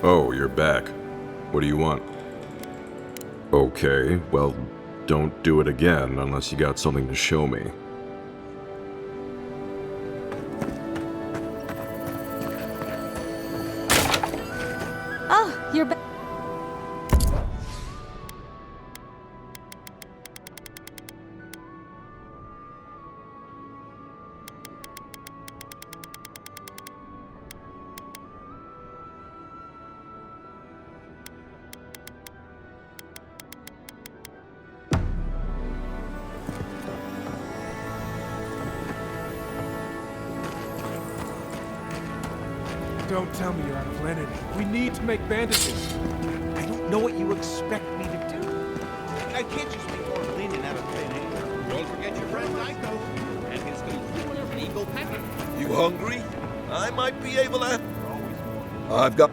Oh, you're back. What do you want? Okay, well, don't do it again unless you got something to show me. Oh, you're back. Don't tell me you're out of linen. We need to make bandages. I don't know what you expect me to do. I can't just make more linen out of thin air. Don't forget your friend Dyko and his complete legal packet. You hungry? I might be able to... I've got...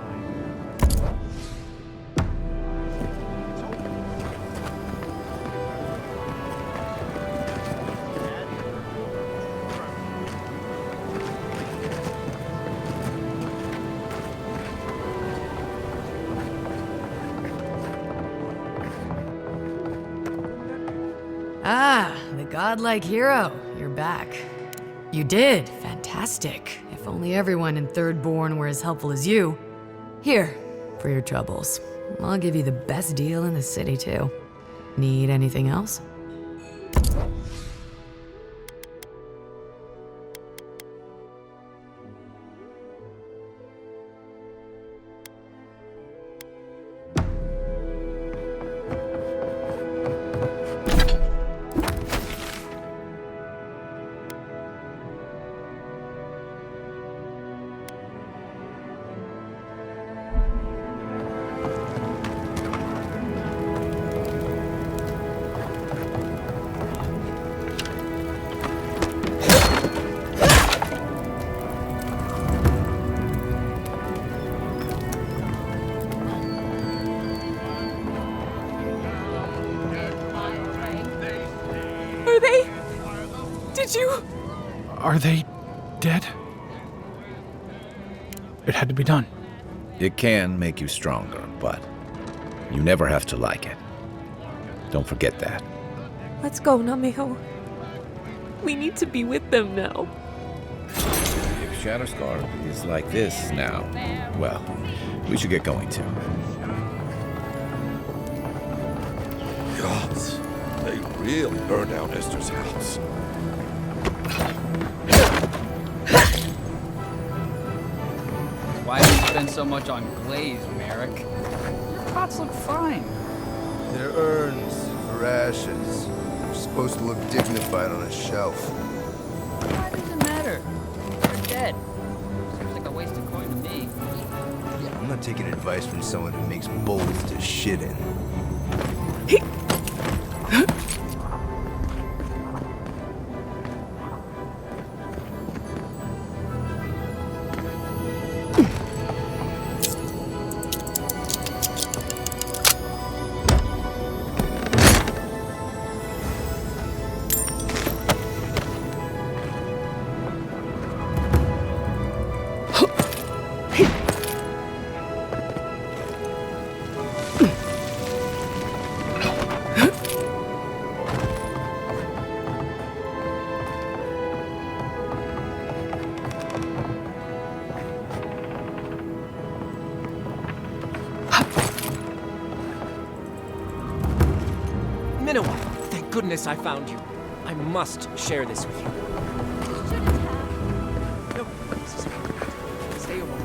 Ah, the godlike hero. You're back. You did. Fantastic. If only everyone in Third Born were as helpful as you. Here, for your troubles. I'll give you the best deal in the city, too. Need anything else? Are they? Did you? Are they dead? It had to be done. It can make you stronger, but you never have to like it. Don't forget that. Let's go, Nameo. We need to be with them now. If Shatterscar is like this now, well, we should get going too. Gods, they really burned down Esther's house. Why do you spend so much on glaze, Merrick? Your pots look fine. They're urns for ashes. They're supposed to look dignified on a shelf. Why does it matter? They're dead. Seems like a waste of coin to me. I'm not taking advice from someone who makes bowls to shit in. Minowa, thank goodness I found you. I must share this with you. No, this is fine. Stay a while.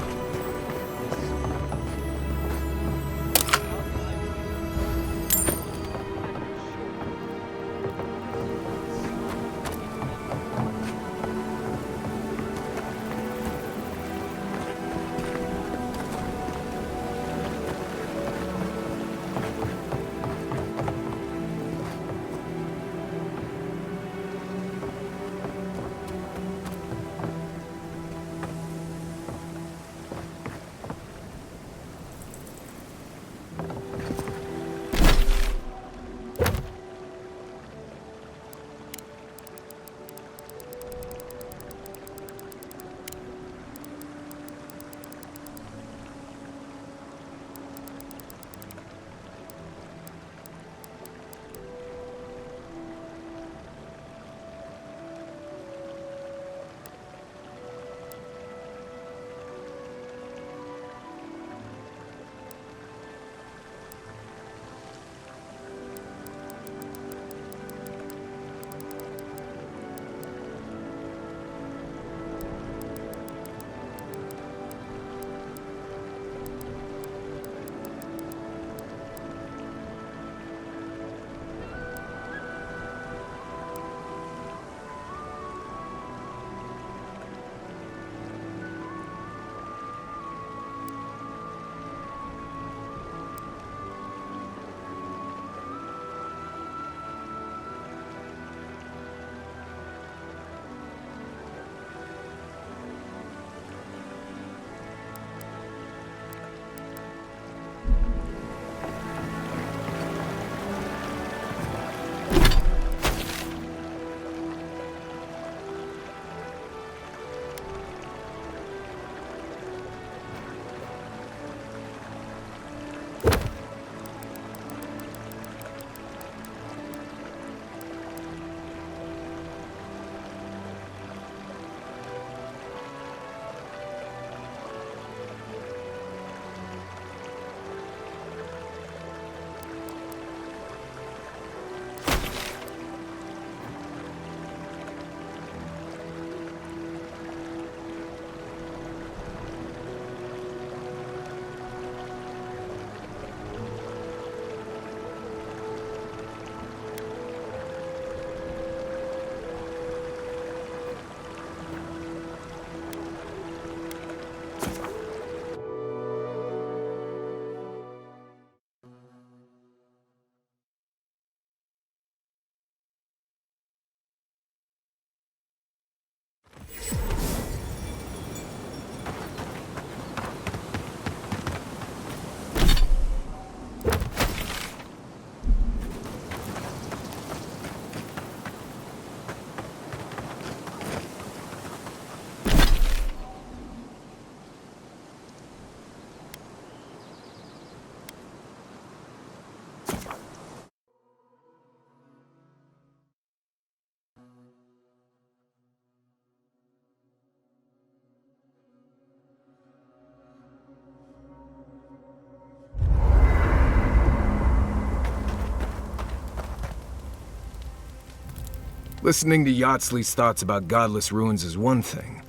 Listening to Yatsley's thoughts about godless ruins is one thing.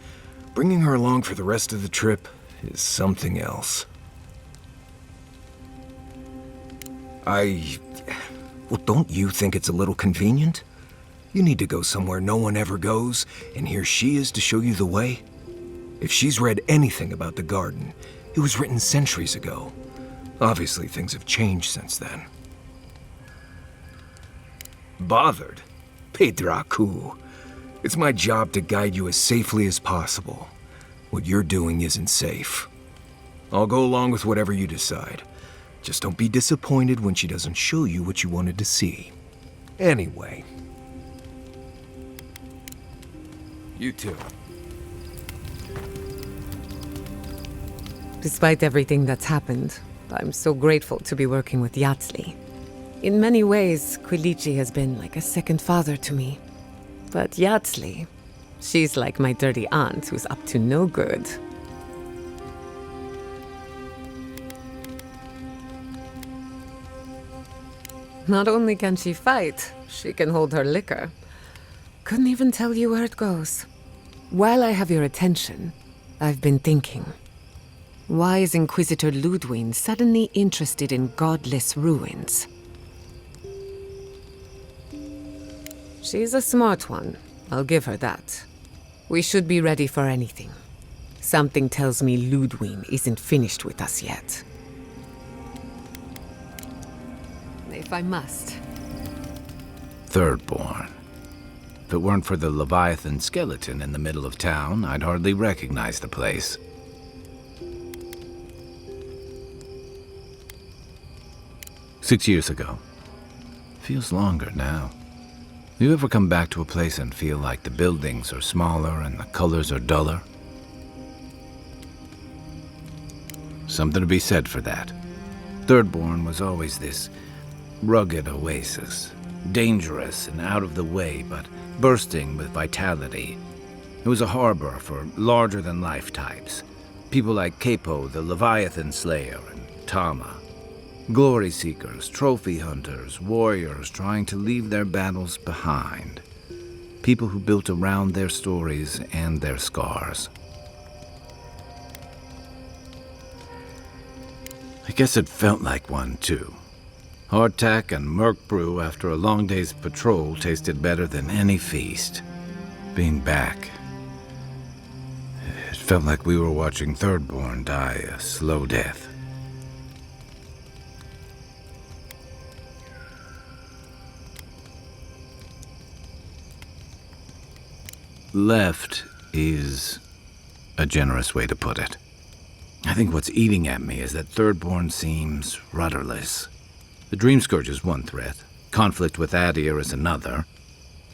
Bringing her along for the rest of the trip is something else. Well, don't you think it's a little convenient? You need to go somewhere no one ever goes, and here she is to show you the way? If she's read anything about the garden, it was written centuries ago. Obviously, things have changed since then. Bothered? Pedraku. It's my job to guide you as safely as possible. What you're doing isn't safe. I'll go along with whatever you decide. Just don't be disappointed when she doesn't show you what you wanted to see. Anyway. You too. Despite everything that's happened, I'm so grateful to be working with Yatsley. In many ways, Quilichi has been like a second father to me. But Yatsley, she's like my dirty aunt who's up to no good. Not only can she fight, she can hold her liquor. Couldn't even tell you where it goes. While I have your attention, I've been thinking. Why is Inquisitor Ludwig suddenly interested in godless ruins? She's a smart one. I'll give her that. We should be ready for anything. Something tells me Ludwig isn't finished with us yet. If I must. Thirdborn. If it weren't for the Leviathan skeleton in the middle of town, I'd hardly recognize the place. 6 years ago. Feels longer now. You ever come back to a place and feel like the buildings are smaller and the colors are duller? Something to be said for that. Thirdborn was always this rugged oasis. Dangerous and out of the way, but bursting with vitality. It was a harbor for larger-than-life types. People like Capo, the Leviathan Slayer, and Tama. Glory seekers, trophy hunters, warriors trying to leave their battles behind. People who built around their stories and their scars. I guess it felt like one, too. Hardtack and Merc brew after a long day's patrol tasted better than any feast. Being back, it felt like we were watching Thirdborn die a slow death. Left is a generous way to put it. I think what's eating at me is that Thirdborn seems rudderless. The Dream Scourge is one threat. Conflict with Adir is another.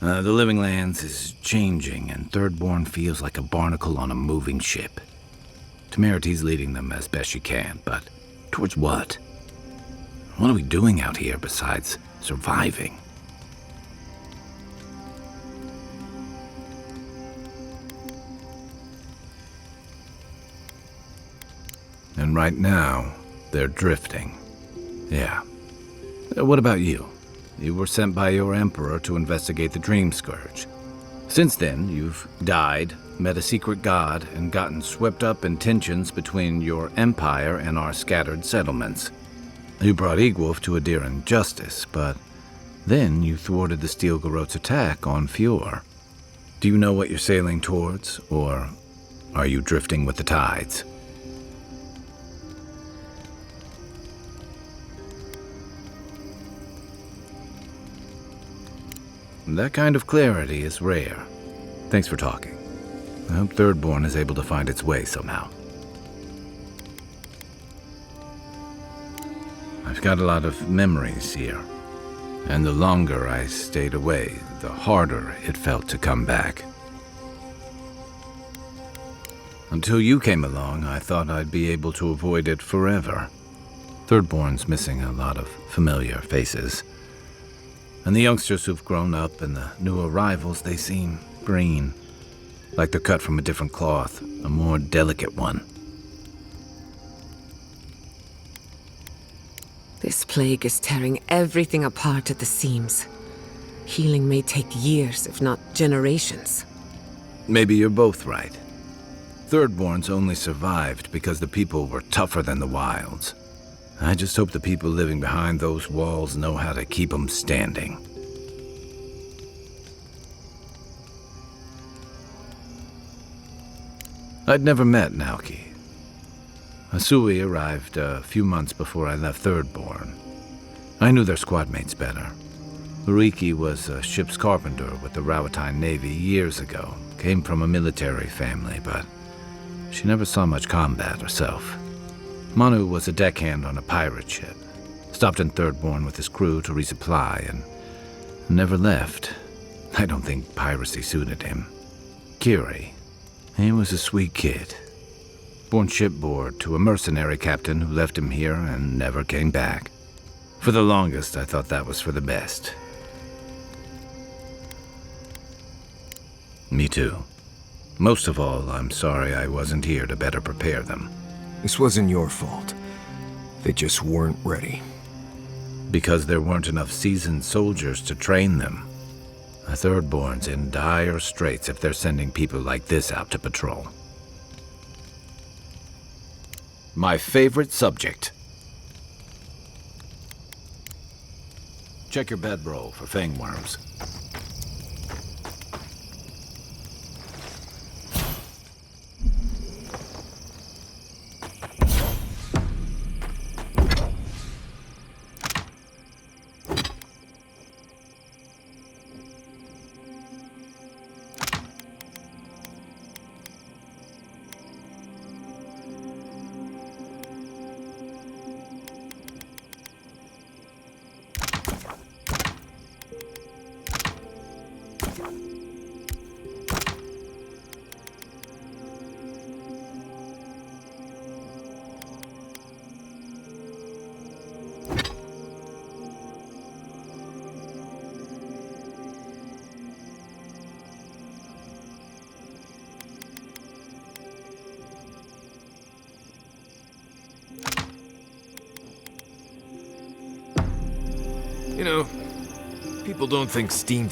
The Living Lands is changing, and Thirdborn feels like a barnacle on a moving ship. Temeriti's leading them as best she can, but towards what? What are we doing out here besides surviving? And right now, they're drifting. Yeah. What about you? You were sent by your Emperor to investigate the Dream Scourge. Since then, you've died, met a secret god, and gotten swept up in tensions between your empire and our scattered settlements. You brought Egwolf to Adiran justice, but then you thwarted the Steel Garrote's attack on Fjord. Do you know what you're sailing towards, or are you drifting with the tides? That kind of clarity is rare. Thanks for talking. I hope Thirdborn is able to find its way somehow. I've got a lot of memories here, and the longer I stayed away, the harder it felt to come back. Until you came along, I thought I'd be able to avoid it forever. Thirdborn's missing a lot of familiar faces. And the youngsters who've grown up and the new arrivals, they seem green. Like they're cut from a different cloth, a more delicate one. This plague is tearing everything apart at the seams. Healing may take years, if not generations. Maybe you're both right. Thirdborns only survived because the people were tougher than the wilds. I just hope the people living behind those walls know how to keep them standing. I'd never met Naoki. Asui arrived a few months before I left Thirdborn. I knew their squad mates better. Uriki was a ship's carpenter with the Rawatine Navy years ago. Came from a military family, but she never saw much combat herself. Manu was a deckhand on a pirate ship. Stopped in Thirdborn with his crew to resupply and never left. I don't think piracy suited him. Kiri, he was a sweet kid. Born shipboard to a mercenary captain who left him here and never came back. For the longest, I thought that was for the best. Me too. Most of all, I'm sorry I wasn't here to better prepare them. This wasn't your fault. They just weren't ready. Because there weren't enough seasoned soldiers to train them. A Thirdborn's in dire straits if they're sending people like this out to patrol. My favorite subject. Check your bedroll for fangworms. You know, people don't think steam...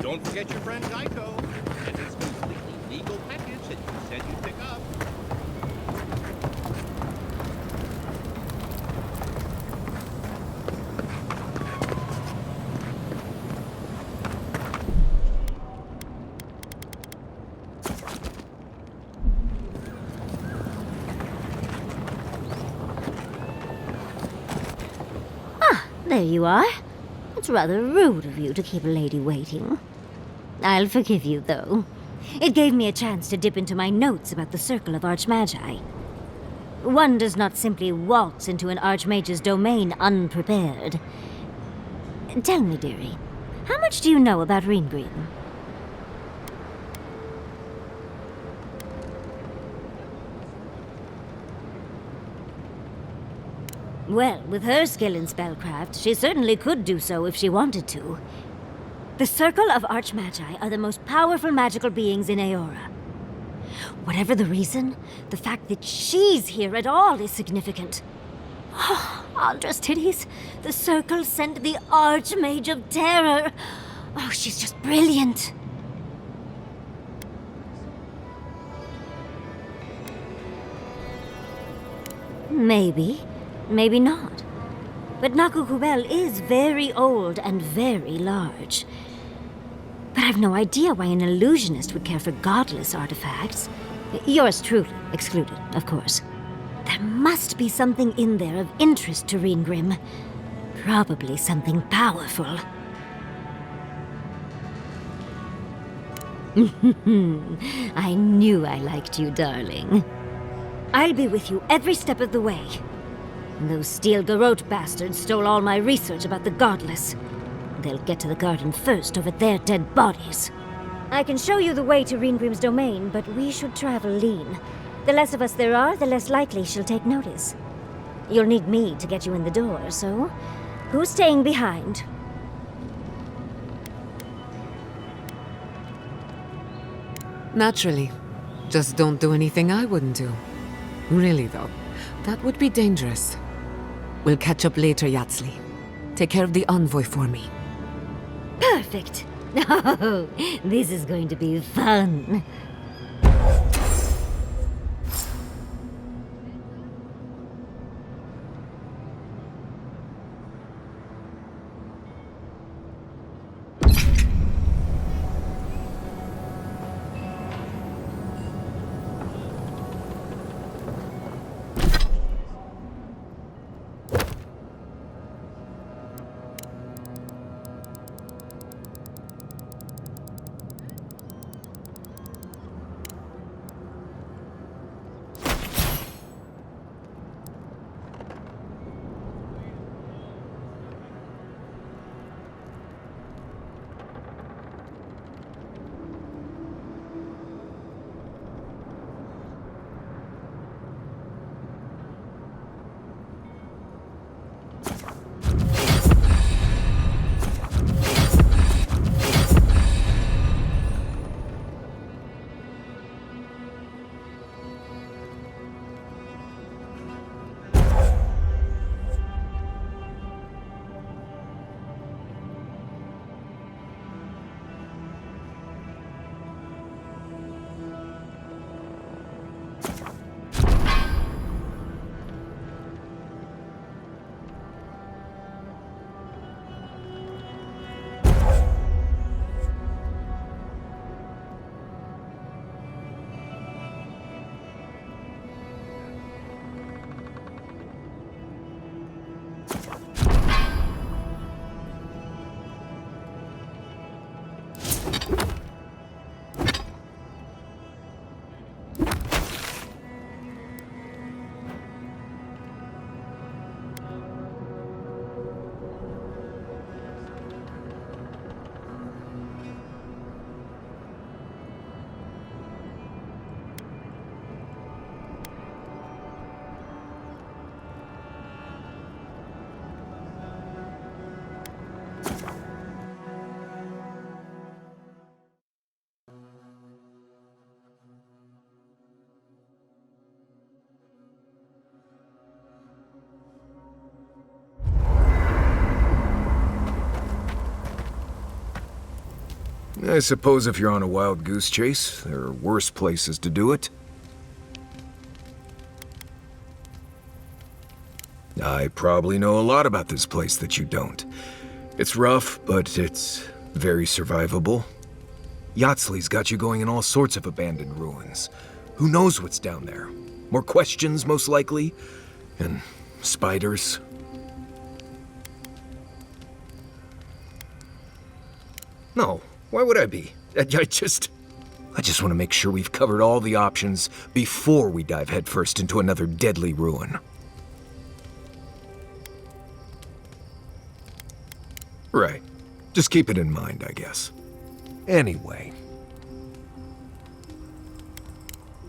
Don't forget your friend Geico and his completely legal package that you said you'd pick up. There you are. It's rather rude of you to keep a lady waiting. I'll forgive you, though. It gave me a chance to dip into my notes about the Circle of Archmagi. One does not simply waltz into an Archmage's domain unprepared. Tell me, dearie, how much do you know about Reengrim? Well, with her skill in spellcraft, she certainly could do so if she wanted to. The Circle of Archmagi are the most powerful magical beings in Aora. Whatever the reason, the fact that she's here at all is significant. Oh, Andras titties, the Circle sent the Archmage of Terror. Oh, she's just brilliant. Maybe. Maybe not. But Nakukubel is very old and very large. But I've no idea why an illusionist would care for godless artifacts. Yours truly excluded, of course. There must be something in there of interest to Reengrim. Probably something powerful. I knew I liked you, darling. I'll be with you every step of the way. And those steel garrote bastards stole all my research about the Godless. They'll get to the garden first over their dead bodies. I can show you the way to Reengrim's domain, but we should travel lean. The less of us there are, the less likely she'll take notice. You'll need me to get you in the door, so who's staying behind? Naturally. Just don't do anything I wouldn't do. Really, though, that would be dangerous. We'll catch up later, Yatsley. Take care of the envoy for me. Perfect. Oh, this is going to be fun. I suppose if you're on a wild goose chase, there are worse places to do it. I probably know a lot about this place that you don't. It's rough, but it's very survivable. Yatsley's got you going in all sorts of abandoned ruins. Who knows what's down there? More questions, most likely. And spiders. No, why would I be? I just want to make sure we've covered all the options before we dive headfirst into another deadly ruin. Right. Just keep it in mind, I guess. Anyway.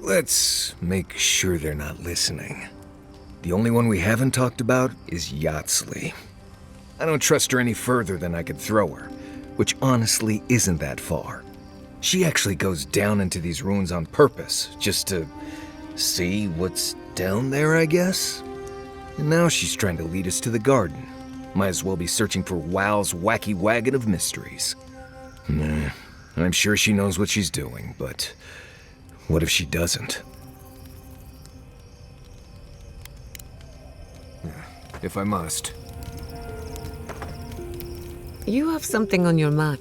Let's make sure they're not listening. The only one we haven't talked about is Yatsley. I don't trust her any further than I could throw her, which honestly isn't that far. She actually goes down into these ruins on purpose, just to see what's down there, I guess? And now she's trying to lead us to the garden. Might as well be searching for WoW's wacky wagon of mysteries. Nah, I'm sure she knows what she's doing, but what if she doesn't? If I must. You have something on your mind.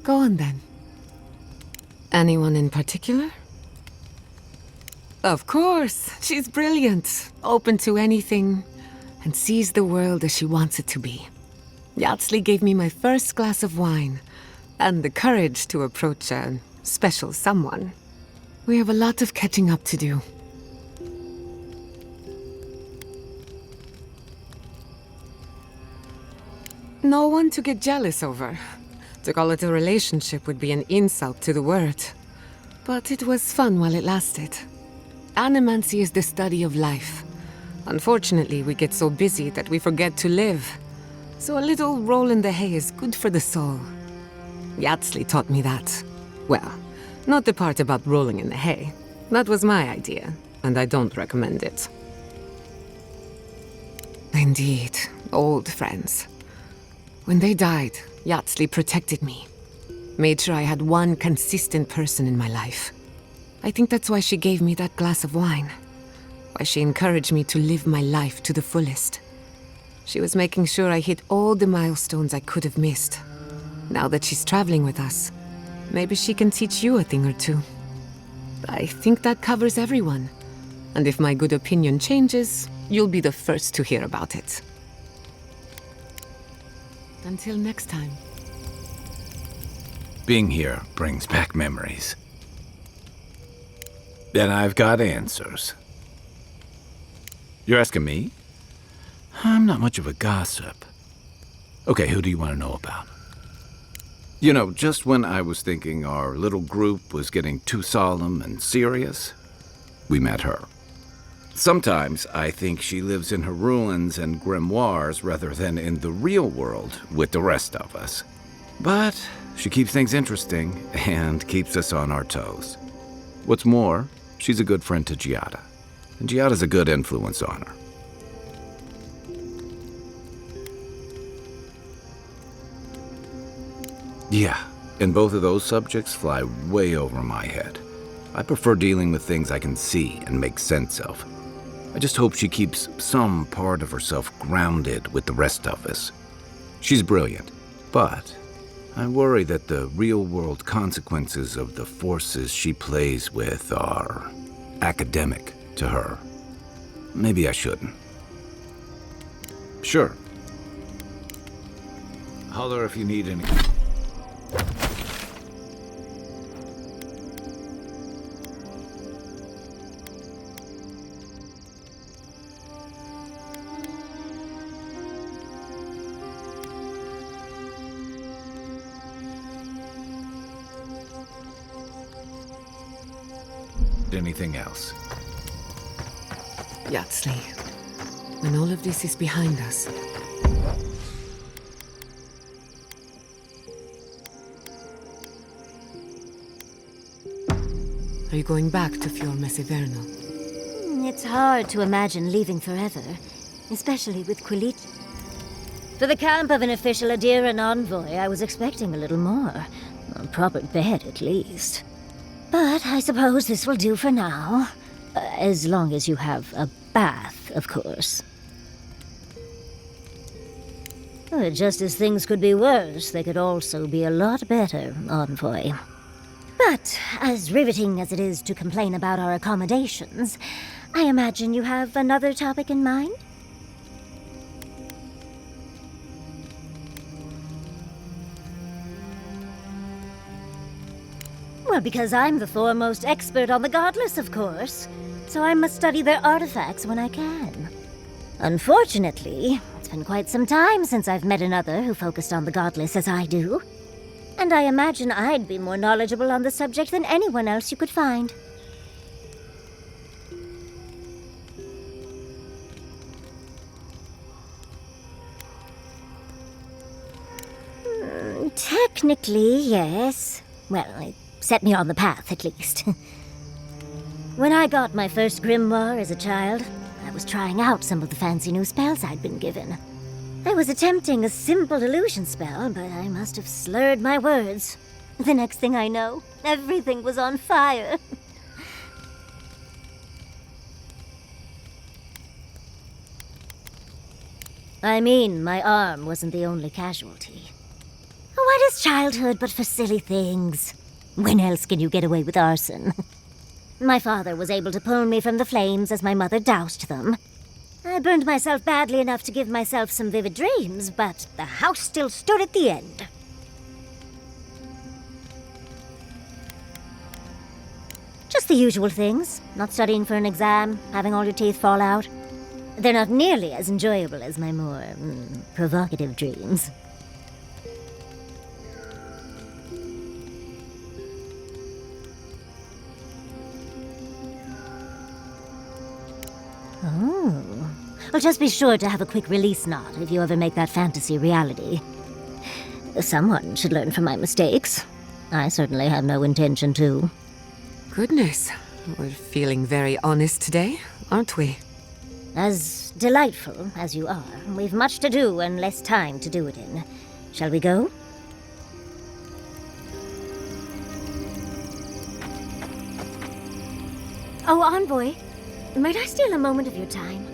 Go on then. Anyone in particular? Of course. She's brilliant. Open to anything. And sees the world as she wants it to be. Yatsley gave me my first glass of wine. And the courage to approach a special someone. We have a lot of catching up to do. no one to get jealous over. To call it a relationship would be an insult to the word. But it was fun while it lasted. Animancy is the study of life. Unfortunately, we get so busy that we forget to live. So a little roll in the hay is good for the soul. Yatsley taught me that. Well, not the part about rolling in the hay. That was my idea, and I don't recommend it. Indeed, old friends. When they died, Yatsley protected me. Made sure I had one consistent person in my life. I think that's why she gave me that glass of wine. Why she encouraged me to live my life to the fullest. She was making sure I hit all the milestones I could have missed. Now that she's traveling with us, maybe she can teach you a thing or two. I think that covers everyone. And if my good opinion changes, you'll be the first to hear about it. Until next time. Being here brings back memories. And I've got answers. You're asking me? I'm not much of a gossip. Okay, who do you want to know about? You know, just when I was thinking our little group was getting too solemn and serious, we met her. Sometimes I think she lives in her ruins and grimoires rather than in the real world with the rest of us. But she keeps things interesting and keeps us on our toes. What's more, she's a good friend to Giada, and Giada's a good influence on her. Yeah, and both of those subjects fly way over my head. I prefer dealing with things I can see and make sense of. I just hope she keeps some part of herself grounded with the rest of us. She's brilliant, but I worry that the real-world consequences of the forces she plays with are academic to her. Maybe I shouldn't. Sure. Holler if you need any... Anything else? Yatsley, when all of this is behind us, are you going back to Fior Mesiverno? It's hard to imagine leaving forever, especially with Quillit. For the camp of an official Adiran envoy, I was expecting a little more. A proper bed, at least. But I suppose this will do for now. As long as you have a bath, of course. Just as things could be worse, they could also be a lot better, envoy. But as riveting as it is to complain about our accommodations, I imagine you have another topic in mind? Well, because I'm the foremost expert on the Godless, of course. So I must study their artifacts when I can. Unfortunately, it's been quite some time since I've met another who focused on the Godless as I do. And I imagine I'd be more knowledgeable on the subject than anyone else you could find. Technically, yes. Well, it set me on the path, at least. When I got my first grimoire as a child, I was trying out some of the fancy new spells I'd been given. I was attempting a simple illusion spell, but I must have slurred my words. The next thing I know, everything was on fire. I mean, my arm wasn't the only casualty. What is childhood but for silly things? When else can you get away with arson? My father was able to pull me from the flames as my mother doused them. I burned myself badly enough to give myself some vivid dreams, but the house still stood at the end. Just the usual things. Not studying for an exam, having all your teeth fall out. They're not nearly as enjoyable as my more provocative dreams. Well, just be sure to have a quick release knot if you ever make that fantasy reality. Someone should learn from my mistakes. I certainly have no intention to. Goodness, we're feeling very honest today, aren't we? As delightful as you are, we've much to do and less time to do it in. Shall we go? Oh, Envoy, might I steal a moment of your time?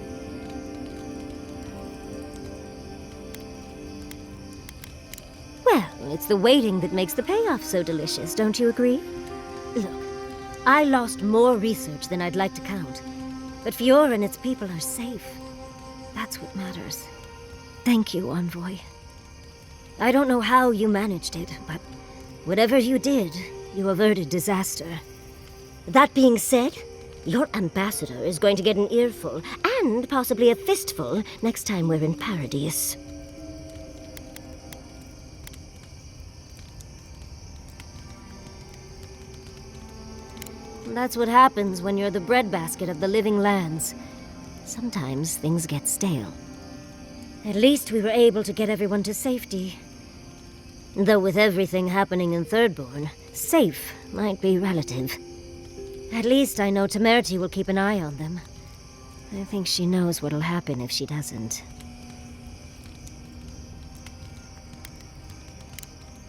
Well, it's the waiting that makes the payoff so delicious, don't you agree? Look, I lost more research than I'd like to count, but Fiora and its people are safe. That's what matters. Thank you, Envoy. I don't know how you managed it, but whatever you did, you averted disaster. That being said, your ambassador is going to get an earful, and possibly a fistful, next time we're in Paradise. That's what happens when you're the breadbasket of the living lands. Sometimes things get stale. At least we were able to get everyone to safety. Though with everything happening in Thirdborn, safe might be relative. At least I know Temerity will keep an eye on them. I think she knows what'll happen if she doesn't.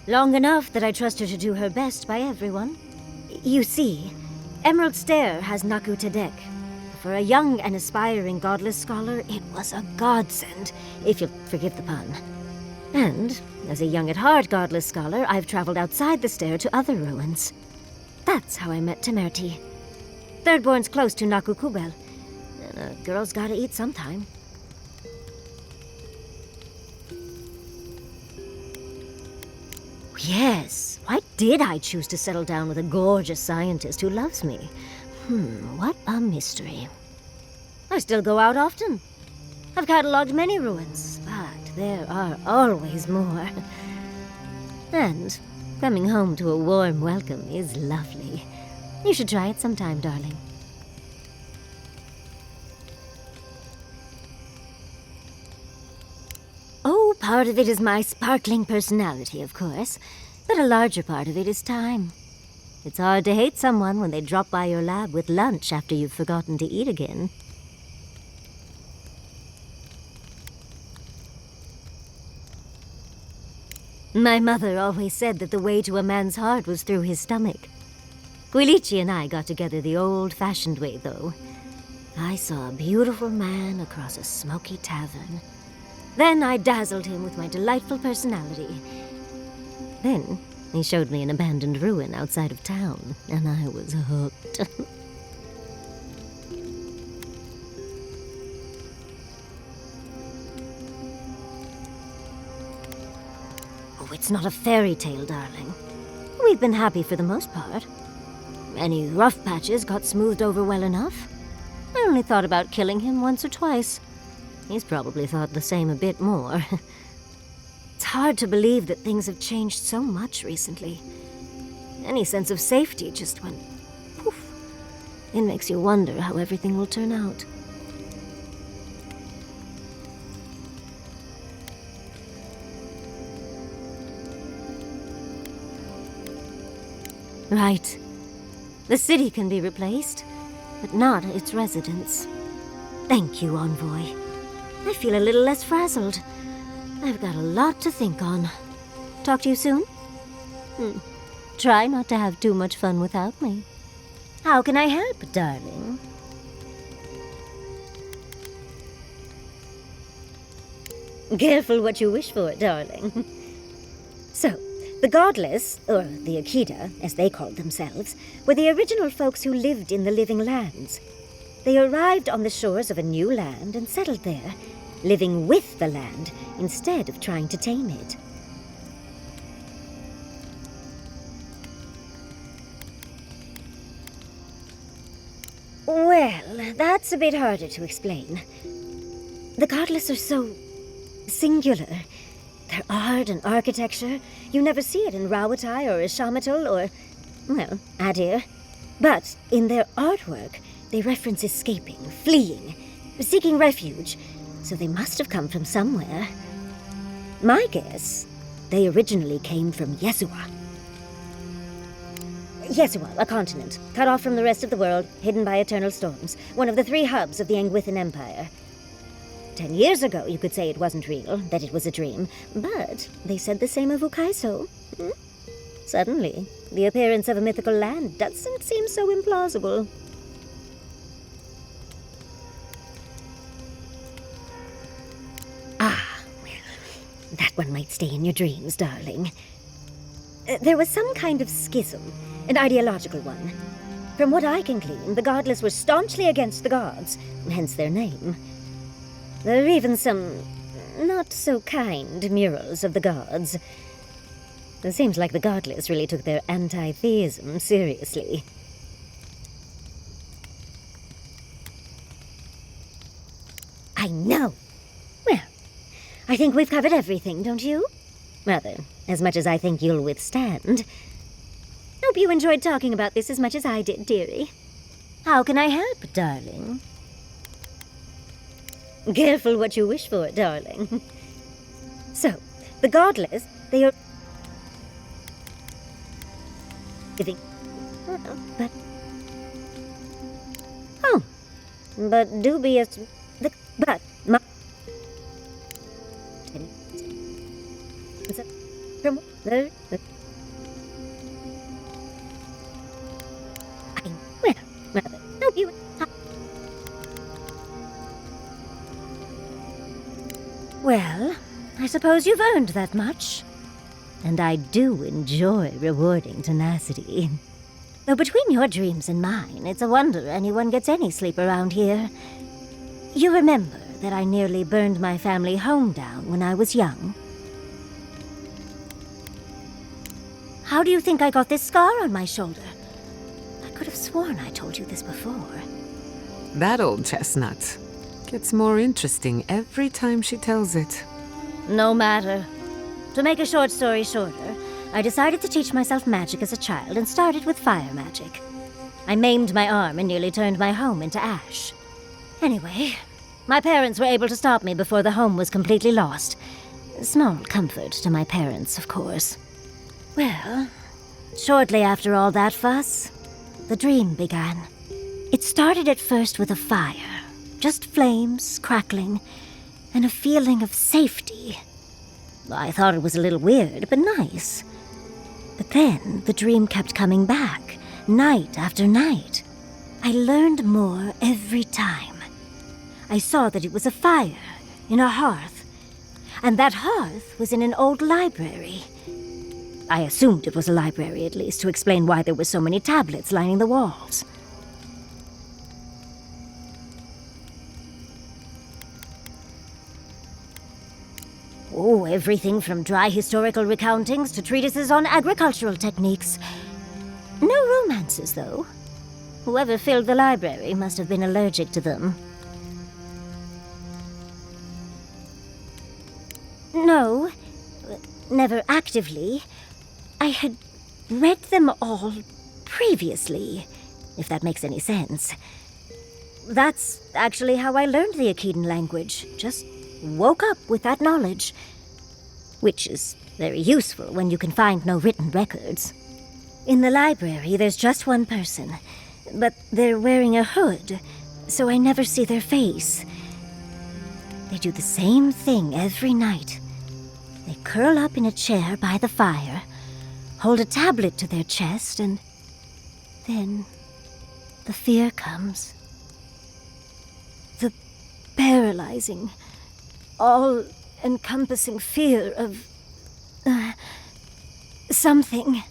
Long enough that I trust her to do her best by everyone. You see, Emerald Stair has Naku Tedek. For a young and aspiring godless scholar, it was a godsend, if you'll forgive the pun. And, as a young at heart godless scholar, I've traveled outside the stair to other ruins. That's how I met Temerity. Thirdborn's close to Naku Kubel. And a girl's gotta eat sometime. Yes, why did I choose to settle down with a gorgeous scientist who loves me? What a mystery. I still go out often. I've catalogued many ruins, but there are always more. And coming home to a warm welcome is lovely. You should try it sometime, darling. Oh, part of it is my sparkling personality, of course. But a larger part of it is time. It's hard to hate someone when they drop by your lab with lunch after you've forgotten to eat again. My mother always said that the way to a man's heart was through his stomach. Guilichi and I got together the old-fashioned way, though. I saw a beautiful man across a smoky tavern. Then I dazzled him with my delightful personality. Then he showed me an abandoned ruin outside of town, and I was hooked. Oh, it's not a fairy tale, darling. We've been happy for the most part. Any rough patches got smoothed over well enough. I only thought about killing him once or twice. He's probably thought the same a bit more. It's hard to believe that things have changed so much recently. Any sense of safety just went poof. It makes you wonder how everything will turn out. Right. The city can be replaced, but not its residents. Thank you, Envoy. I feel a little less frazzled. I've got a lot to think on. Talk to you soon? Try not to have too much fun without me. How can I help, darling? Careful what you wish for, darling. So, the Godless, or the Akida, as they called themselves, were the original folks who lived in the living lands. They arrived on the shores of a new land and settled there, living with the land instead of trying to tame it. Well, that's a bit harder to explain. The Godless are so singular. Their art and architecture, you never see it in Rawatai or Ishamatul or, well, Adir. But in their artwork, they reference escaping, fleeing, seeking refuge, so they must have come from somewhere. My guess, they originally came from Yesua. Yesua, a continent, cut off from the rest of the world, hidden by eternal storms, one of the 3 hubs of the Angwithan Empire. 10 years ago, you could say it wasn't real, that it was a dream, but they said the same of Ukaiso. Suddenly, the appearance of a mythical land doesn't seem so implausible. That one might stay in your dreams, darling. There was some kind of schism, an ideological one. From what I can glean, the godless were staunchly against the gods, hence their name. There are even some not-so-kind murals of the gods. It seems like the godless really took their anti-theism seriously. I know! Well, I think we've covered everything, don't you? Rather, as much as I think you'll withstand. Hope you enjoyed talking about this as much as I did, dearie. How can I help, darling? Careful what you wish for, darling. So, the godless, they are... But dubious... But... Well, I suppose you've earned that much. And I do enjoy rewarding tenacity. Though between your dreams and mine, it's a wonder anyone gets any sleep around here. You remember that I nearly burned my family home down when I was young? How do you think I got this scar on my shoulder? I could have sworn I told you this before. That old chestnut gets more interesting every time she tells it. No matter. To make a short story shorter, I decided to teach myself magic as a child and started with fire magic. I maimed my arm and nearly turned my home into ash. Anyway, my parents were able to stop me before the home was completely lost. Small comfort to my parents, of course. Well, shortly after all that fuss, the dream began. It started at first with a fire, just flames crackling, and a feeling of safety. I thought it was a little weird, but nice. But then the dream kept coming back, night after night. I learned more every time. I saw that it was a fire in a hearth, and that hearth was in an old library. I assumed it was a library, at least, to explain why there were so many tablets lining the walls. Oh, everything from dry historical recountings to treatises on agricultural techniques. No romances, though. Whoever filled the library must have been allergic to them. No, never actively. I had read them all previously, if that makes any sense. That's actually how I learned the Akedan language. Just woke up with that knowledge, which is very useful when you can find no written records. In the library, there's just one person, but they're wearing a hood, so I never see their face. They do the same thing every night. They curl up in a chair by the fire, hold a tablet to their chest, and then the fear comes. The paralyzing, all-encompassing fear of... something.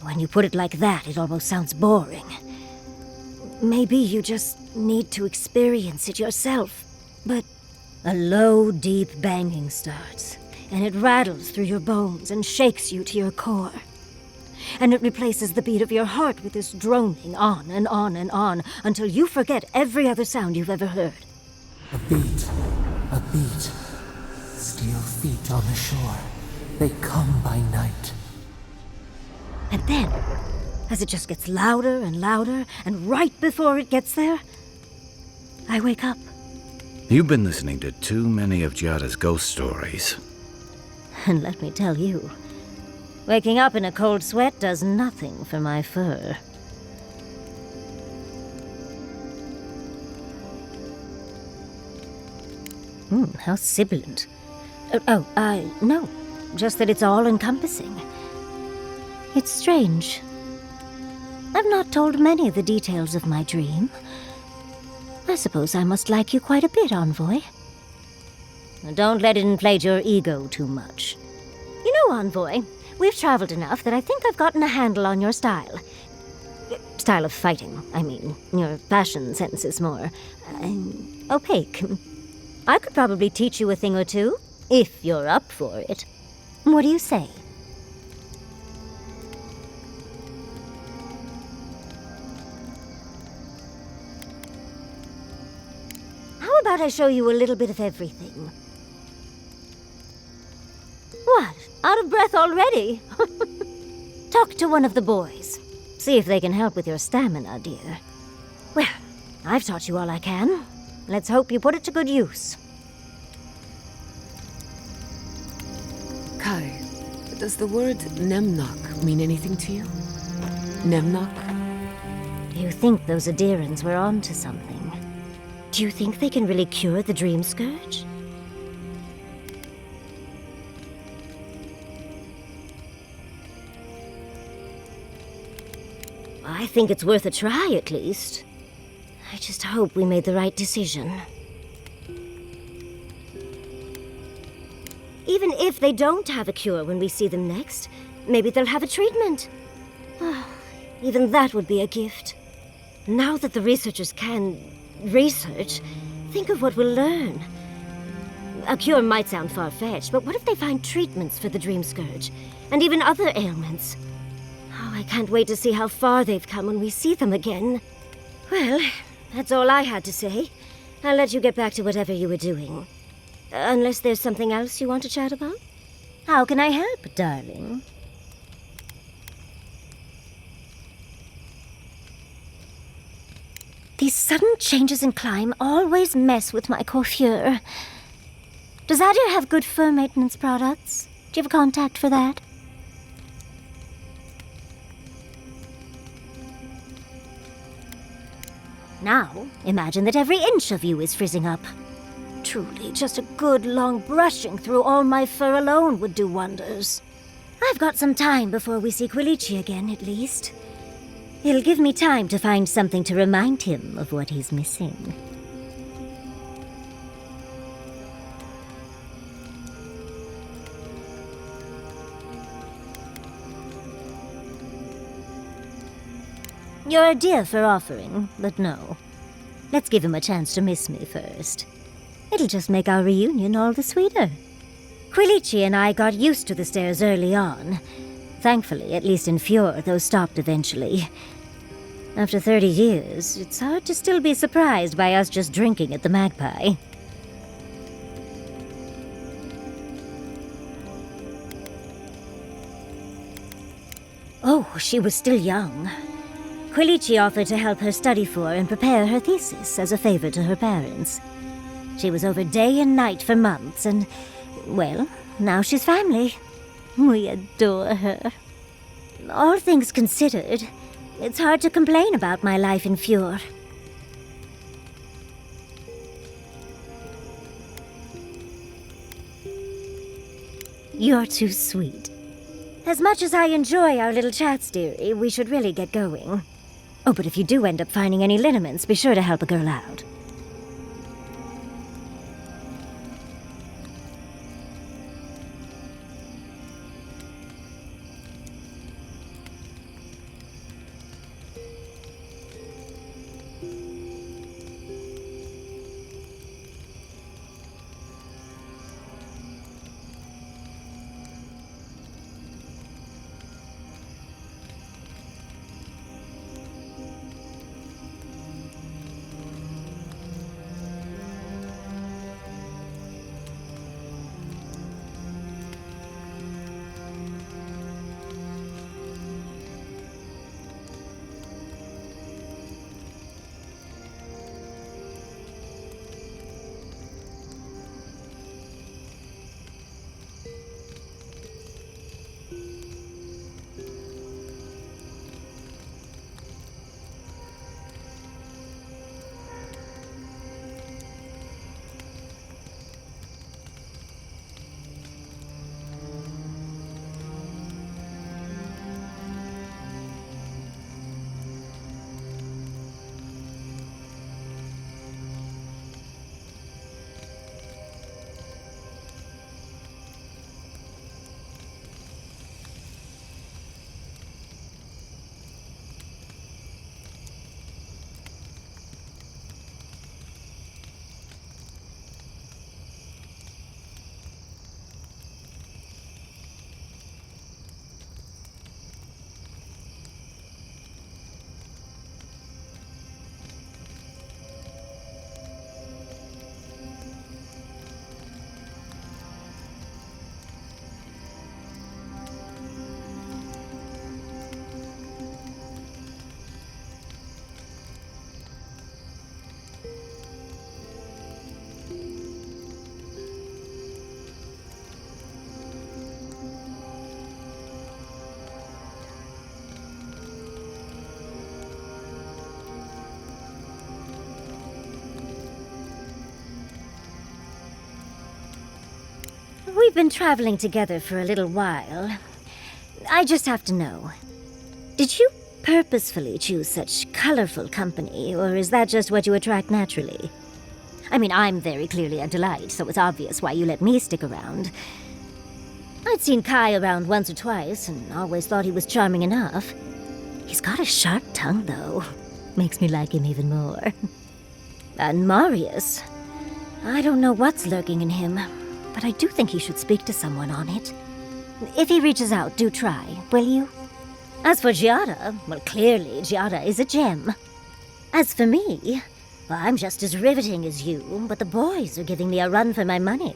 When you put it like that, it almost sounds boring. Maybe you just need to experience it yourself. But a low, deep banging starts, and it rattles through your bones and shakes you to your core. and it replaces the beat of your heart with this droning on and on and on until you forget every other sound you've ever heard. A beat. A beat. Steel feet on the shore. They come by night. And then, as it just gets louder and louder, and right before it gets there, I wake up. You've been listening to too many of Giada's ghost stories. And let me tell you, waking up in a cold sweat does nothing for my fur. How sibilant. No. Just that it's all-encompassing. It's strange. I've not told many of the details of my dream. I suppose I must like you quite a bit, Envoy. Don't let it inflate your ego too much. You know, Envoy, we've traveled enough that I think I've gotten a handle on your style. Style of fighting, I mean. Your fashion sense is more opaque. I could probably teach you a thing or two, if you're up for it. What do you say? How about I show you a little bit of everything? What? Out of breath already? Talk to one of the boys. See if they can help with your stamina, dear. Well, I've taught you all I can. Let's hope you put it to good use. Kai, does the word Nemnok mean anything to you? Nemnok? Do you think those Adirans were onto something? Do you think they can really cure the Dream Scourge? I think it's worth a try, at least. I just hope we made the right decision. Even if they don't have a cure when we see them next, maybe they'll have a treatment. Even that would be a gift. Now that the researchers can research, think of what we'll learn. A cure might sound far-fetched, but what if they find treatments for the Dream Scourge? And even other ailments? Oh, I can't wait to see how far they've come when we see them again. Well, that's all I had to say. I'll let you get back to whatever you were doing. Unless there's something else you want to chat about? How can I help, darling? These sudden changes in climb always mess with my coiffure. Does Adir have good fur maintenance products? Do you have a contact for that? Now, imagine that every inch of you is frizzing up. Truly, just a good long brushing through all my fur alone would do wonders. I've got some time before we see Quilici again, at least. It'll give me time to find something to remind him of what he's missing. You're a dear for offering, but no. Let's give him a chance to miss me first. It'll just make our reunion all the sweeter. Quilici and I got used to the stairs early on. Thankfully, at least in Fjord, those stopped eventually. After 30 years, it's hard to still be surprised by us just drinking at the Magpie. Oh, she was still young. Quilici offered to help her study for and prepare her thesis as a favor to her parents. She was over day and night for months, and, well, now she's family. We adore her. All things considered, it's hard to complain about my life in Fjord. You're too sweet. As much as I enjoy our little chats, dearie, we should really get going. Oh, but if you do end up finding any liniments, be sure to help a girl out. We've been traveling together for a little while. I just have to know. Did you purposefully choose such colorful company, or is that just what you attract naturally? I mean, I'm very clearly a delight, so it's obvious why you let me stick around. I'd seen Kai around once or twice, and always thought he was charming enough. He's got a sharp tongue, though. Makes me like him even more. And Marius. I don't know what's lurking in him, but I do think he should speak to someone on it. If he reaches out, do try, will you? As for Giada, well, clearly Giada is a gem. As for me, well, I'm just as riveting as you, but the boys are giving me a run for my money.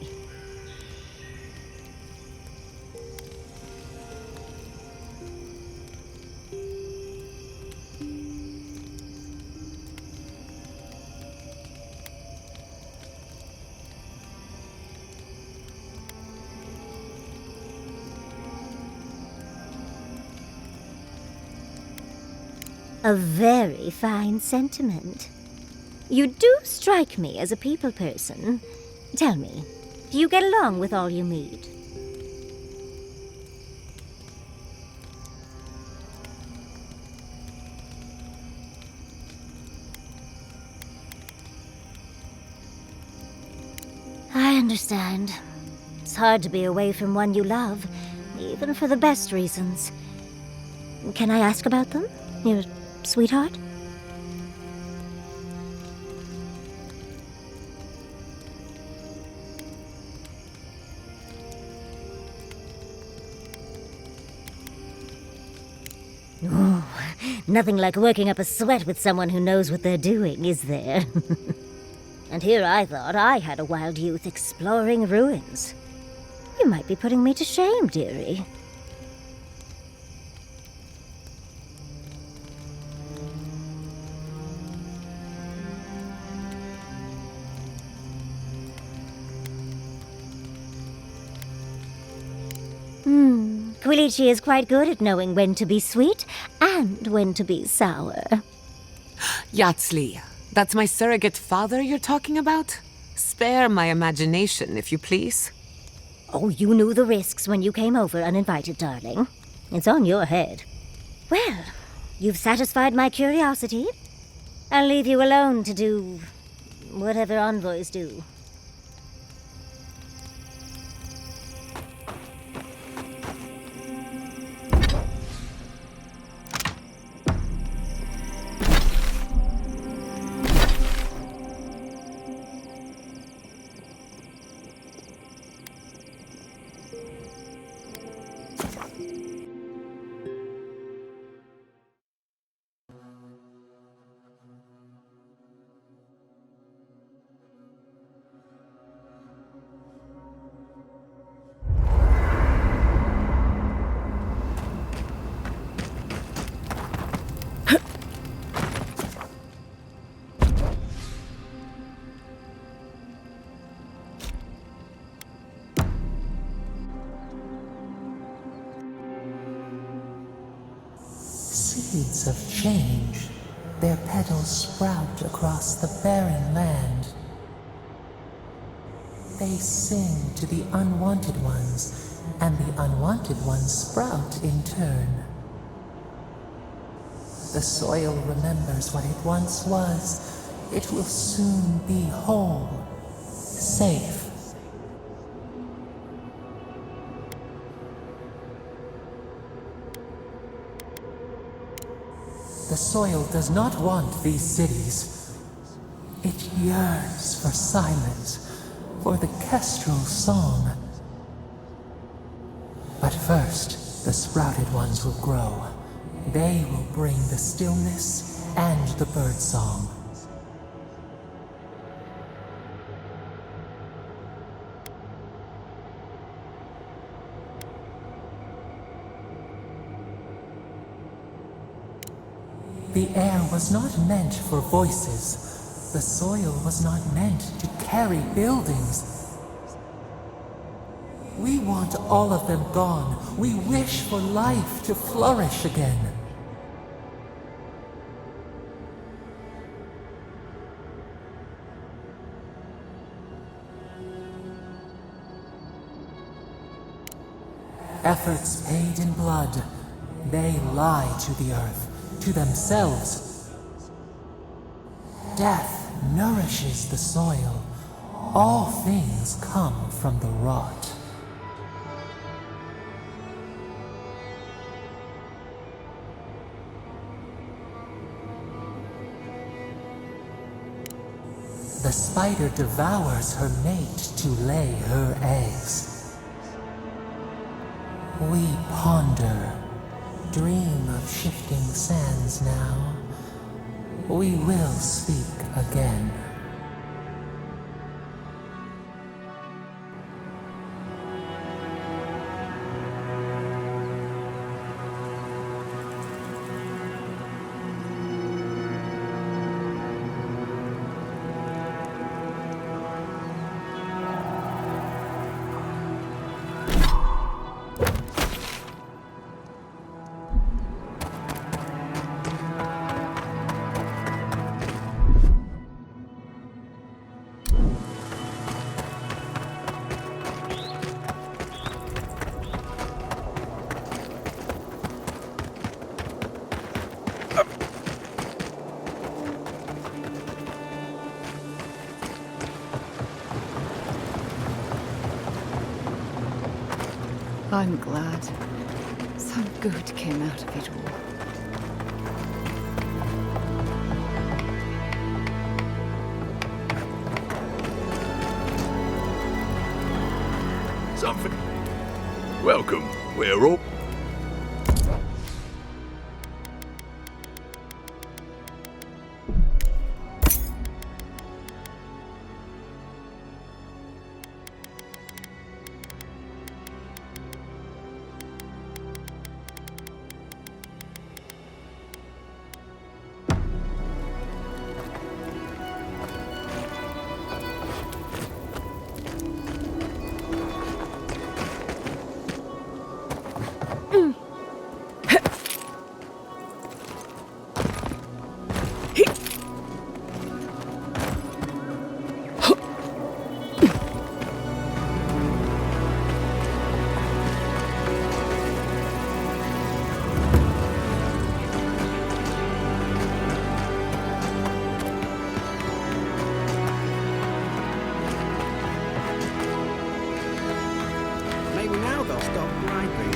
A very fine sentiment. You do strike me as a people person. Tell me, do you get along with all you meet? I understand. It's hard to be away from one you love, even for the best reasons. Can I ask about them? Your sweetheart? Oh, nothing like working up a sweat with someone who knows what they're doing, is there? And here I thought I had a wild youth exploring ruins. You might be putting me to shame, dearie. Quilici is quite good at knowing when to be sweet and when to be sour. Yatsli, that's my surrogate father you're talking about? Spare my imagination, if you please. Oh, you knew the risks when you came over uninvited, darling. It's on your head. Well, you've satisfied my curiosity. I'll leave you alone to do whatever envoys do. Seeds of change, their petals sprout across the barren land. They sing to the unwanted ones, and the unwanted ones sprout in turn. The soil remembers what it once was. It will soon be whole, safe. The soil does not want these cities. It yearns for silence, for the kestrel song. But first, the sprouted ones will grow. They will bring the stillness and the birdsong. The air was not meant for voices. The soil was not meant to carry buildings. We want all of them gone. We wish for life to flourish again. efforts paid in blood. They lie to the earth, to themselves. Death nourishes the soil. All things come from the rot. The spider devours her mate to lay her eggs. We ponder, dream of shifting sands now. We will speak again. I'm glad. Some good came out of it all. Something. Welcome. We're all... Maybe now they'll stop griping.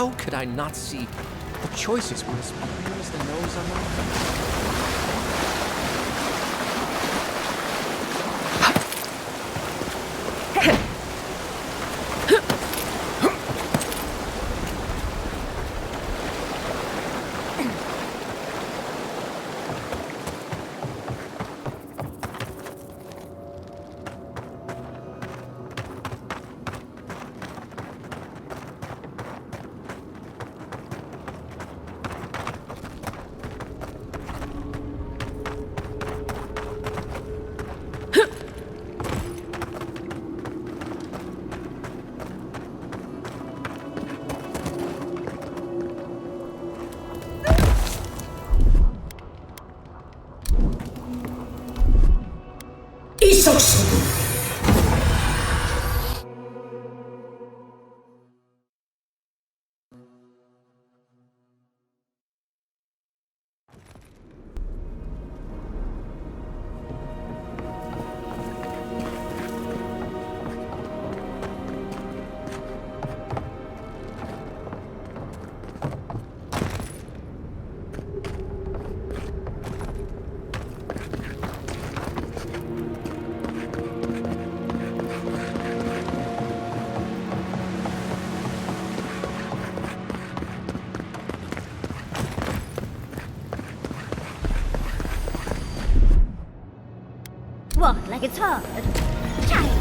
How could I not see? The choices were as clear as the nose on my... like it's hard. Child.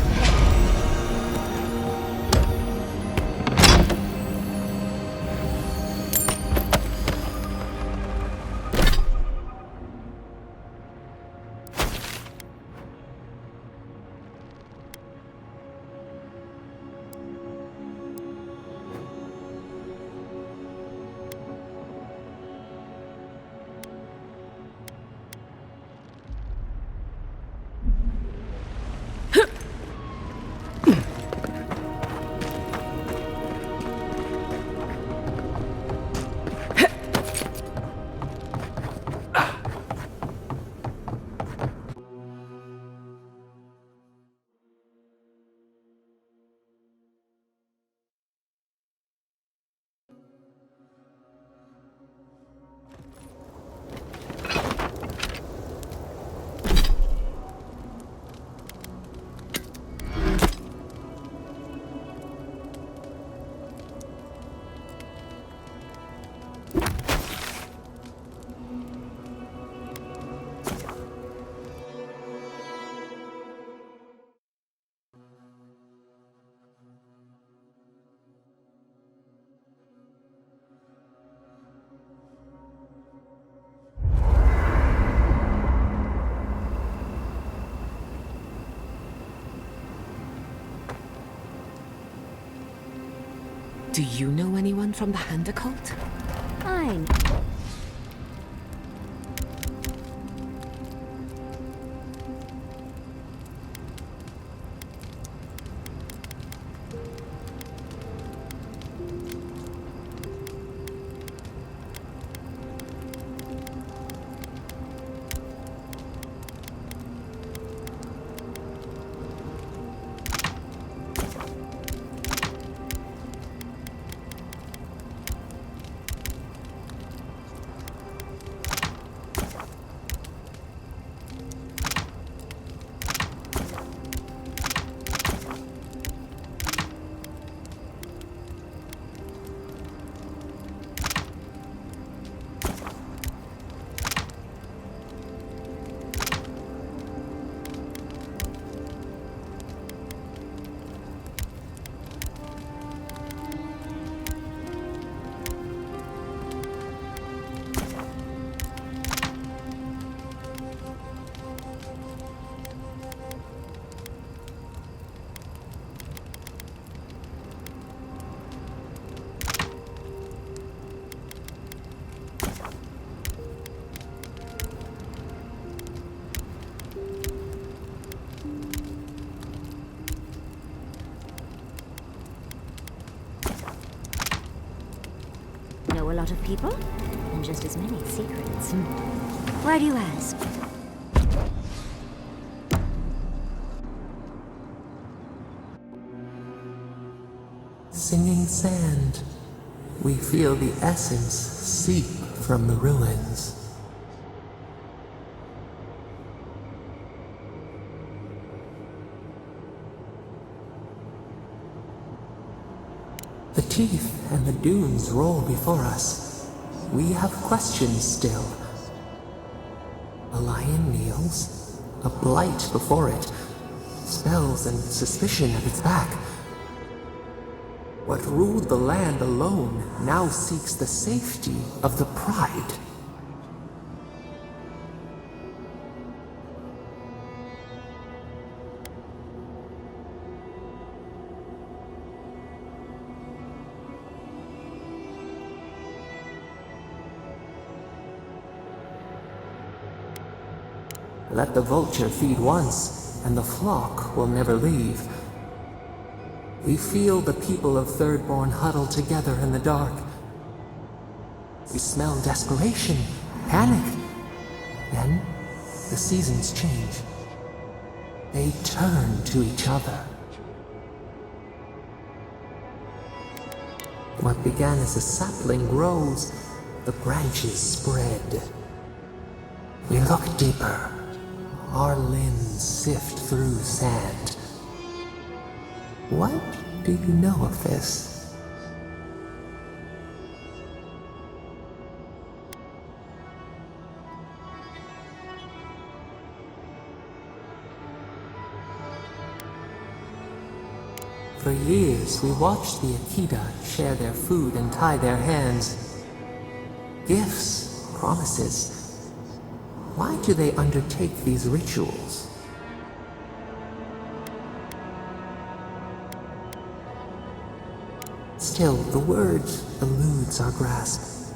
Do you know anyone from the Hand Occult? Fine. Know a lot of people, and just as many secrets. Why do you ask? Singing sand. We feel the essence seep from the ruins. The teeth and the dunes roll before us. We have questions still. A lion kneels, a blight before it, spells and suspicion at its back. What ruled the land alone now seeks the safety of the pride. Let the vulture feed once, and the flock will never leave. We feel the people of Thirdborn huddle together in the dark. We smell desperation, panic. Then, the seasons change. They turn to each other. What began as a sapling grows, the branches spread. We look deeper. Our limbs sift through sand. What do you know of this? For years, we watched the Akita share their food and tie their hands. Gifts, promises. Why do they undertake these rituals? Still, the word eludes our grasp.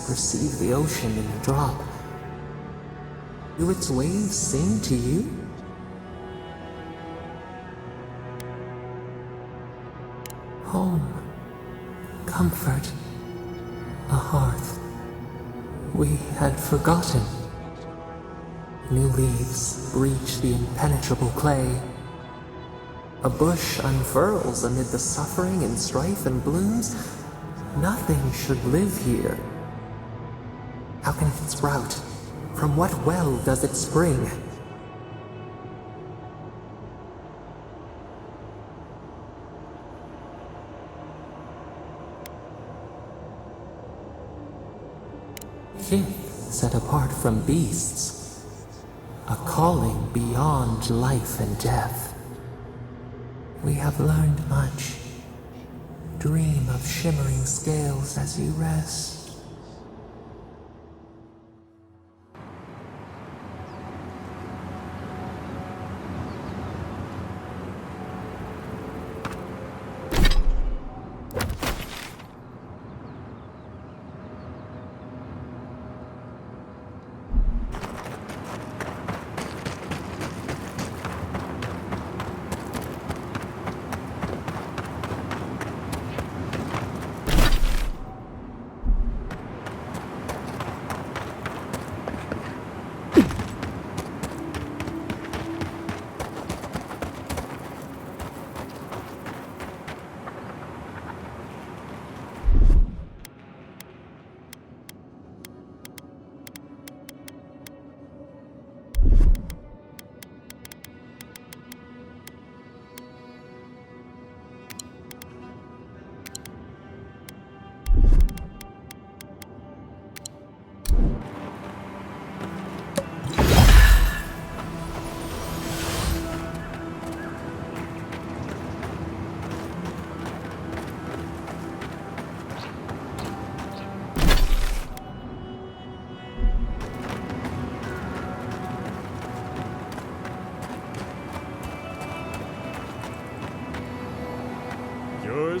Perceive the ocean in a drop. Do its waves sing to you? Home. Comfort. A hearth. We had forgotten. New leaves breach the impenetrable clay. A bush unfurls amid the suffering and strife and blooms. Nothing should live here. How can it sprout? From what well does it spring? Kith set apart from beasts. A calling beyond life and death. We have learned much. Dream of shimmering scales as you rest.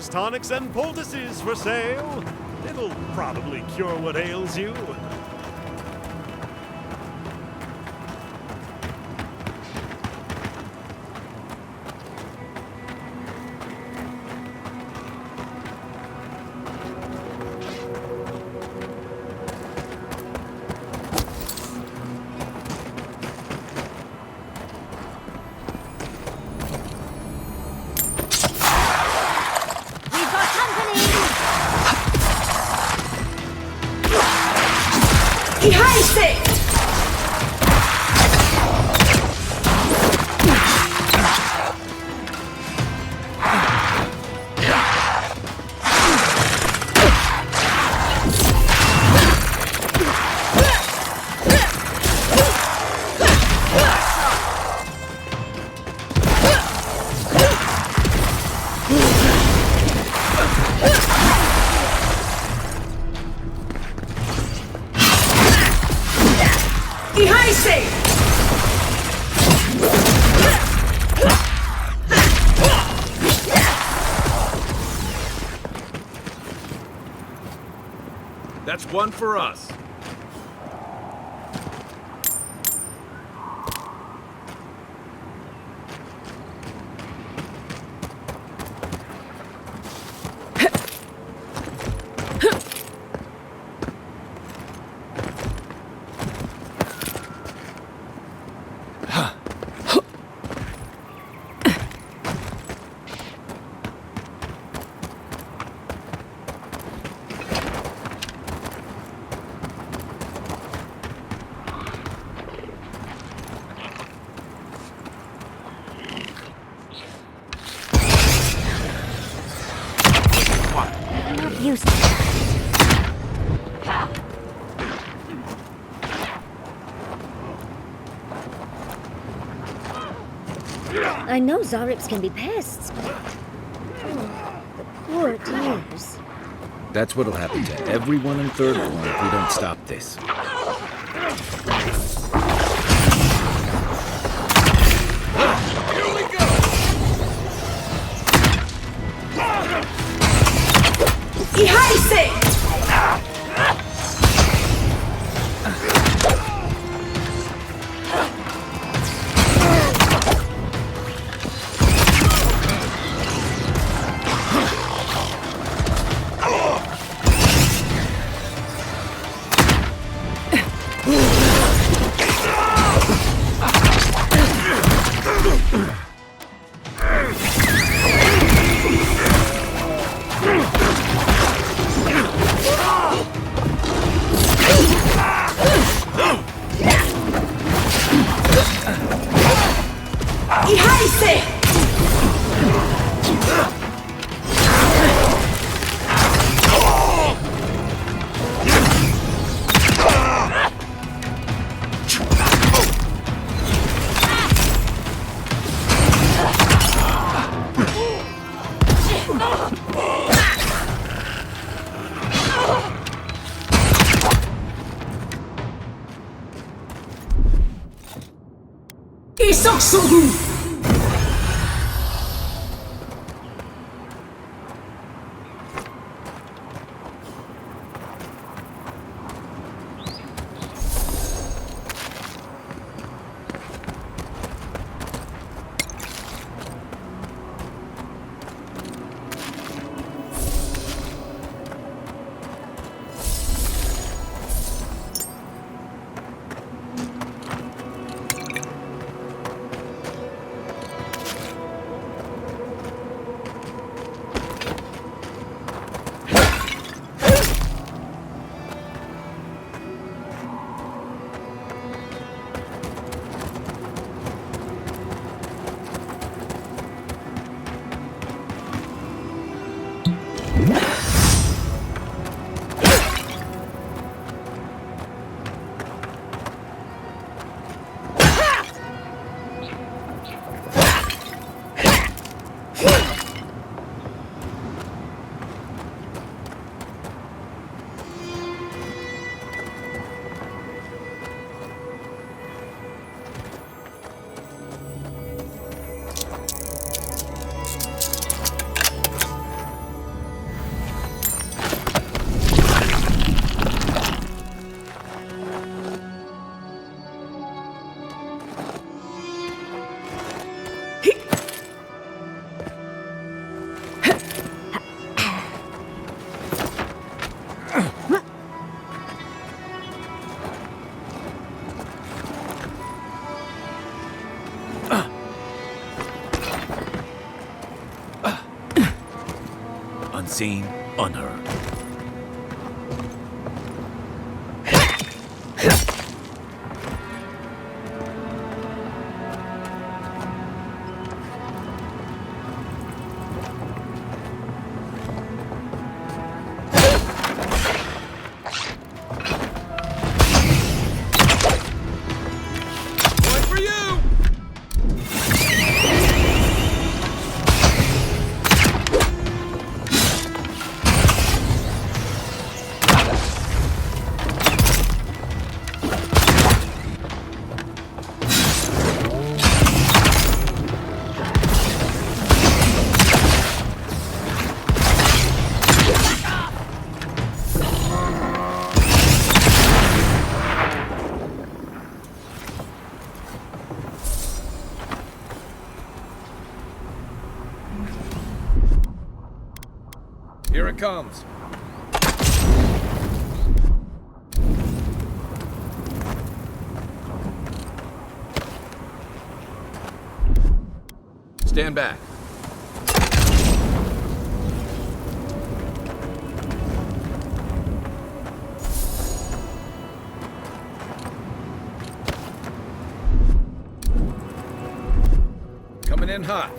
Tonics and poultices for sale. It'll probably cure what ails you. That's one for us. I know Zarips can be pests, but That's what'll happen to everyone in Third Born if we don't stop this. Unseen, unheard. Here it comes. Stand back. Coming in hot.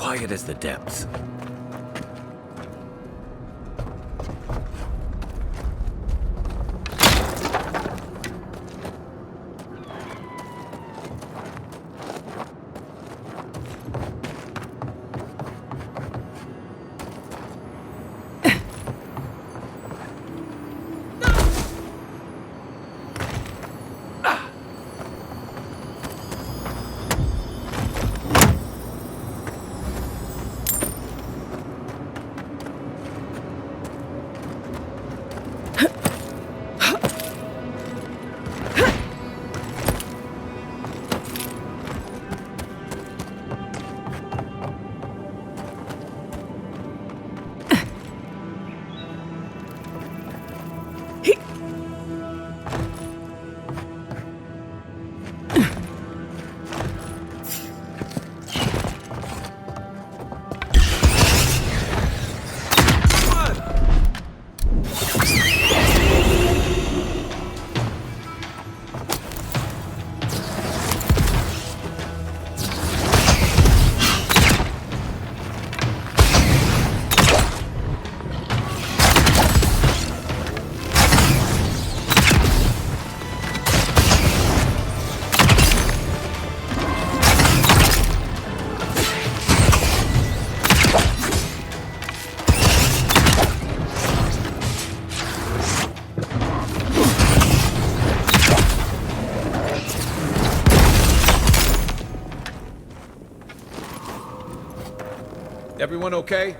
quiet as the depths. Everyone okay?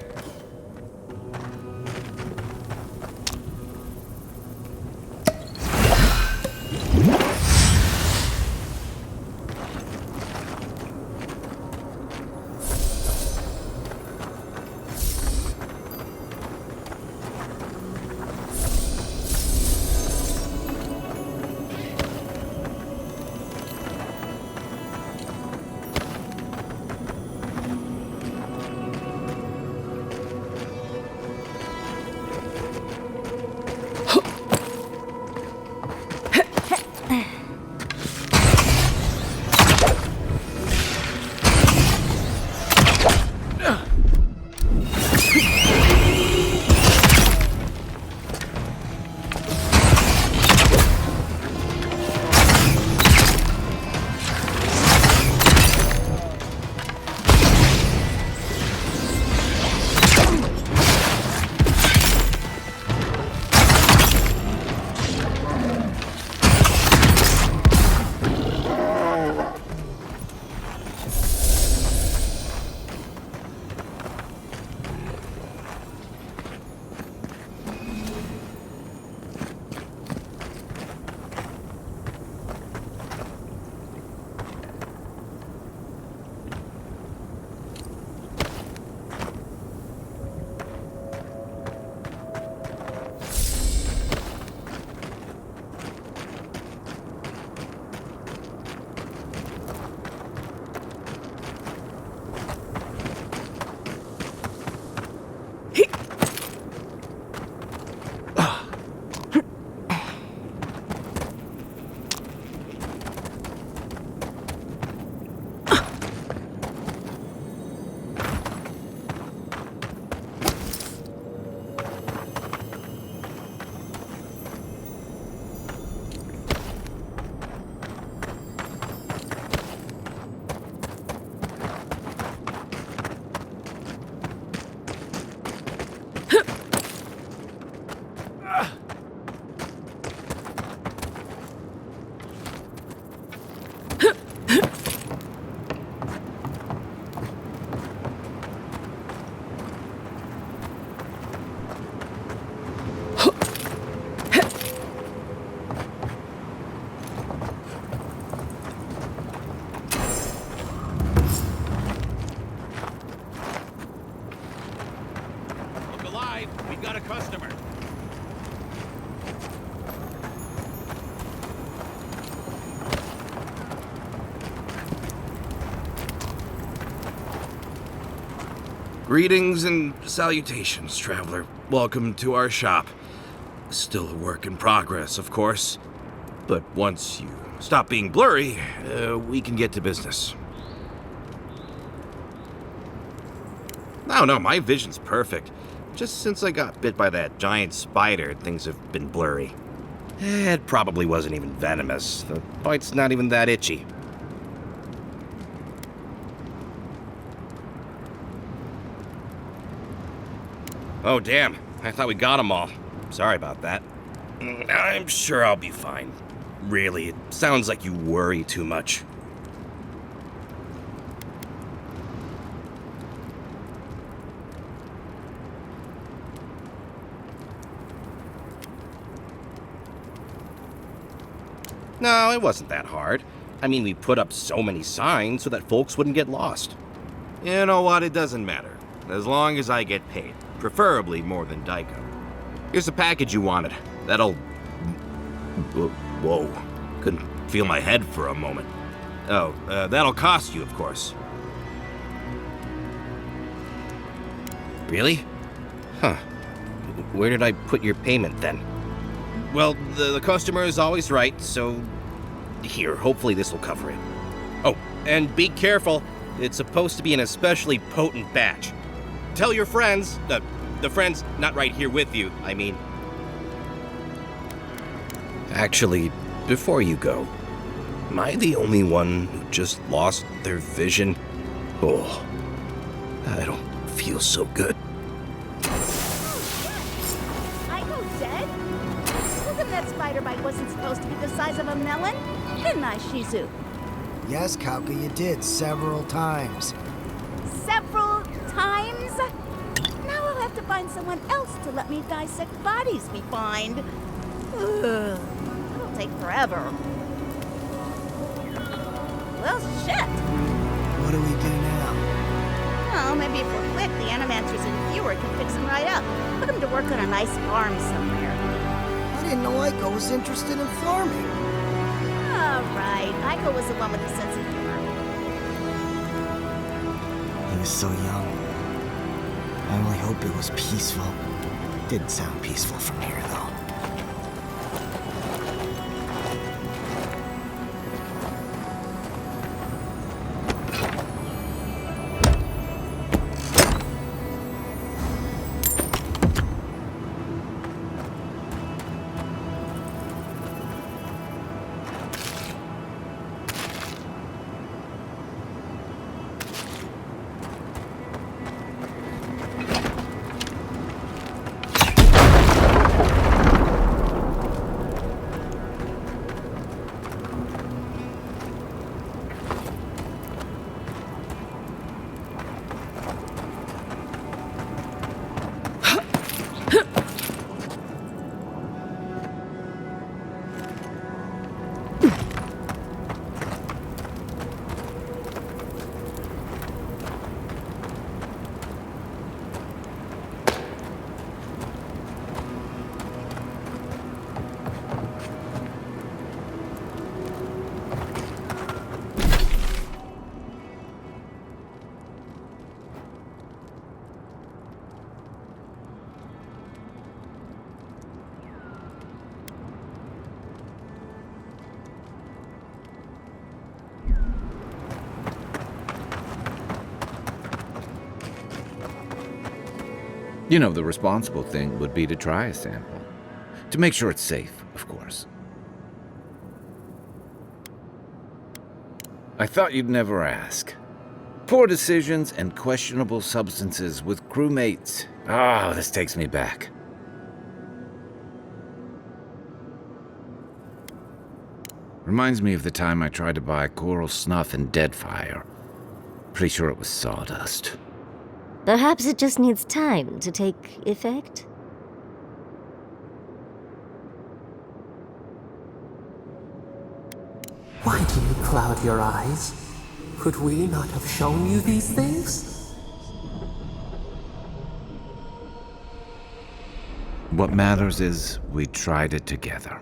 We've got a customer. Greetings and salutations, traveler. Welcome to our shop. Still a work in progress, of course. But once you stop being blurry, we can get to business. No, my vision's perfect. Just since I got bit by that giant spider, things have been blurry. It probably wasn't even venomous. The bite's not even that itchy. Oh, damn. I thought we got them all. Sorry about that. I'm sure I'll be fine. Really, it sounds like you worry too much. No, it wasn't that hard. I mean, we put up so many signs so that folks wouldn't get lost. You know what? It doesn't matter. As long as I get paid. Preferably more than Daiko. Here's the package you wanted. That'll... Whoa. Couldn't feel my head for a moment. Oh, that'll cost you, of course. Really? Huh. Where did I put your payment, then? Well, the customer is always right, so... Here, hopefully this will cover it. Oh, and be careful. It's supposed to be an especially potent batch. Tell your friends... the friends not right here with you, I mean. Actually, before you go, am I the only one who just lost their vision? Oh, I don't feel so good. Aiko's dead? Look at that spider bite wasn't supposed to be the size of a melon. Didn't I, Shizu? Yes, Kauka, you did several times. Several times? Now I'll have to find someone else to let me dissect bodies we find. Ugh, it'll take forever. Well, shit. What do we do now? Well, maybe if we're quick, the animancers and viewer can fix them right up. Put them to work on a nice farm somewhere. I didn't know Aiko was interested in farming. All right, Aiko was the one with the sense of humor. He was so young. I only hope it was peaceful. Didn't sound peaceful from here, though. You know, the responsible thing would be to try a sample. To make sure it's safe, of course. I thought you'd never ask. Poor decisions and questionable substances with crewmates. Ah, this takes me back. Reminds me of the time I tried to buy coral snuff in Deadfire. Pretty sure it was sawdust. Perhaps it just needs time to take effect? Why do you cloud your eyes? Could we not have shown you these things? What matters is we tried it together.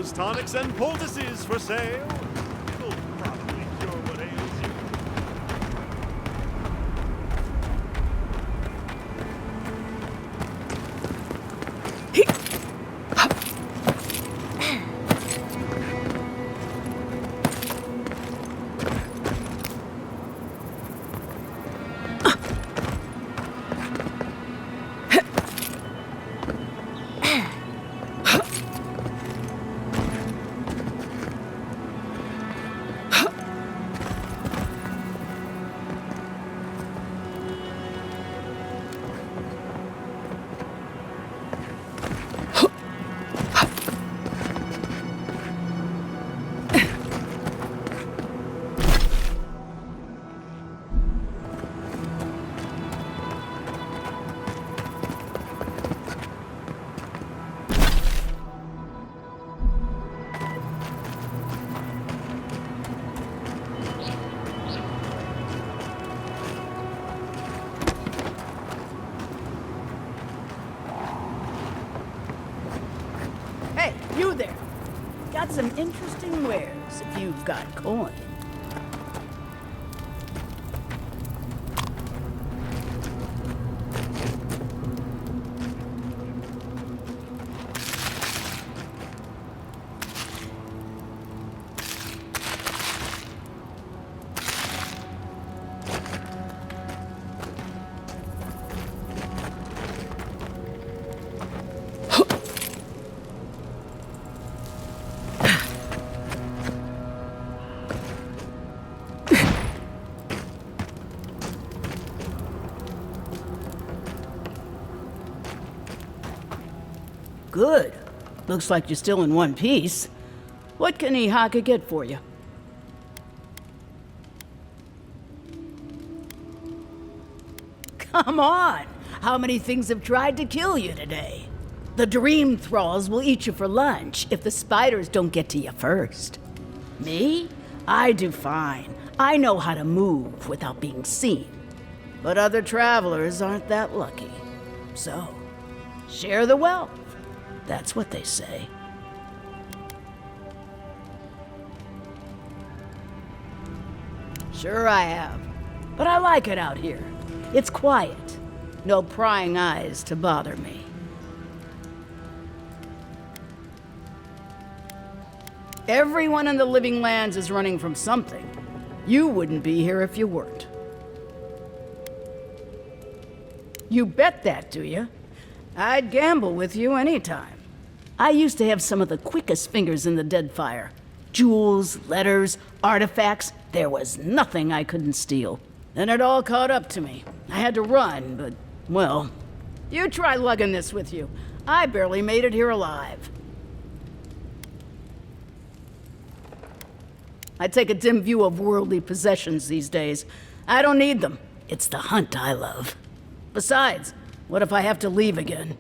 There's tonics and poultices for sale. It'll probably cure what ails you. Hey, you there. Got some interesting wares if you've got coin. Good. Looks like you're still in one piece. What can Ihaka get for you? Come on! How many things have tried to kill you today? The dream thralls will eat you for lunch if the spiders don't get to you first. Me? I do fine. I know how to move without being seen. But other travelers aren't that lucky. So, share the wealth. That's what they say. Sure I have. But I like it out here. It's quiet. No prying eyes to bother me. Everyone in the living lands is running from something. You wouldn't be here if you weren't. You bet that, do you? I'd gamble with you anytime. I used to have some of the quickest fingers in the Deadfire. Jewels, letters, artifacts, there was nothing I couldn't steal. Then it all caught up to me. I had to run, but, well, you try lugging this with you. I barely made it here alive. I take a dim view of worldly possessions these days. I don't need them. It's the hunt I love. Besides, what if I have to leave again?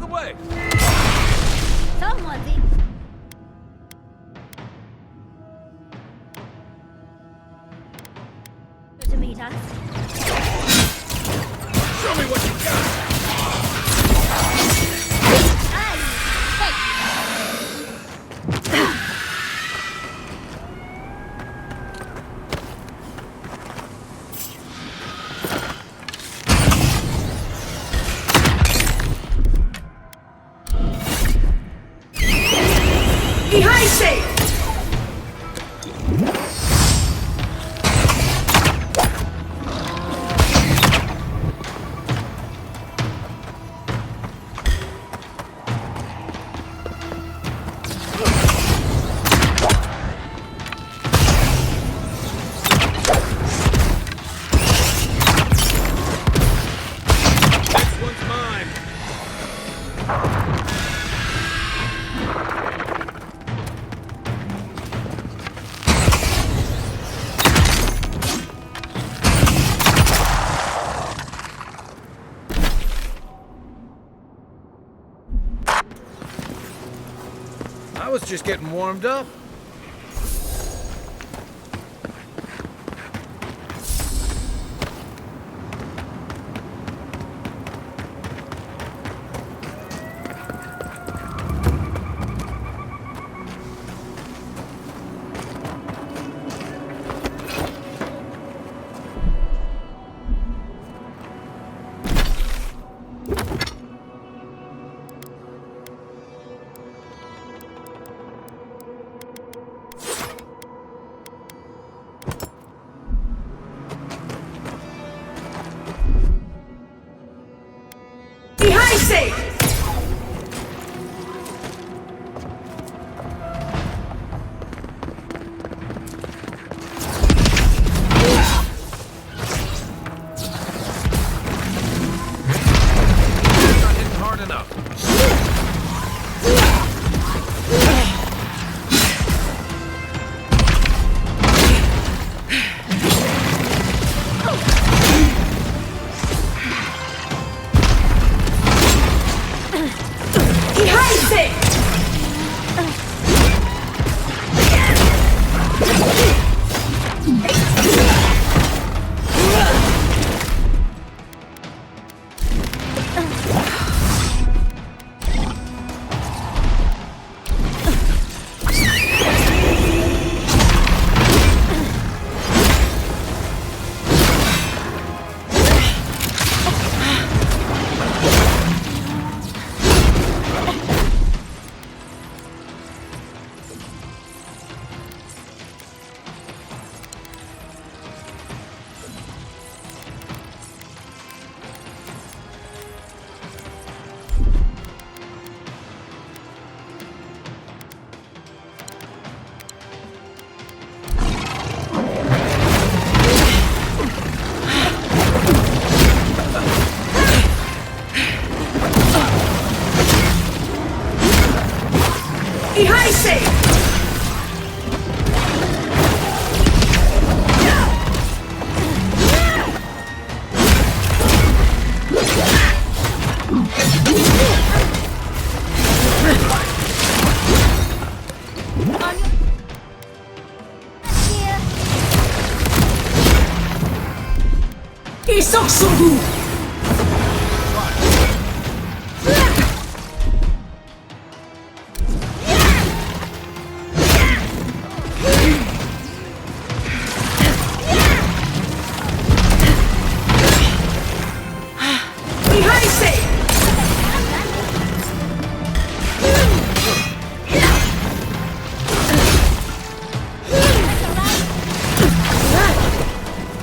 way! Someone's to meet us. Show me what you got! I was just getting warmed up.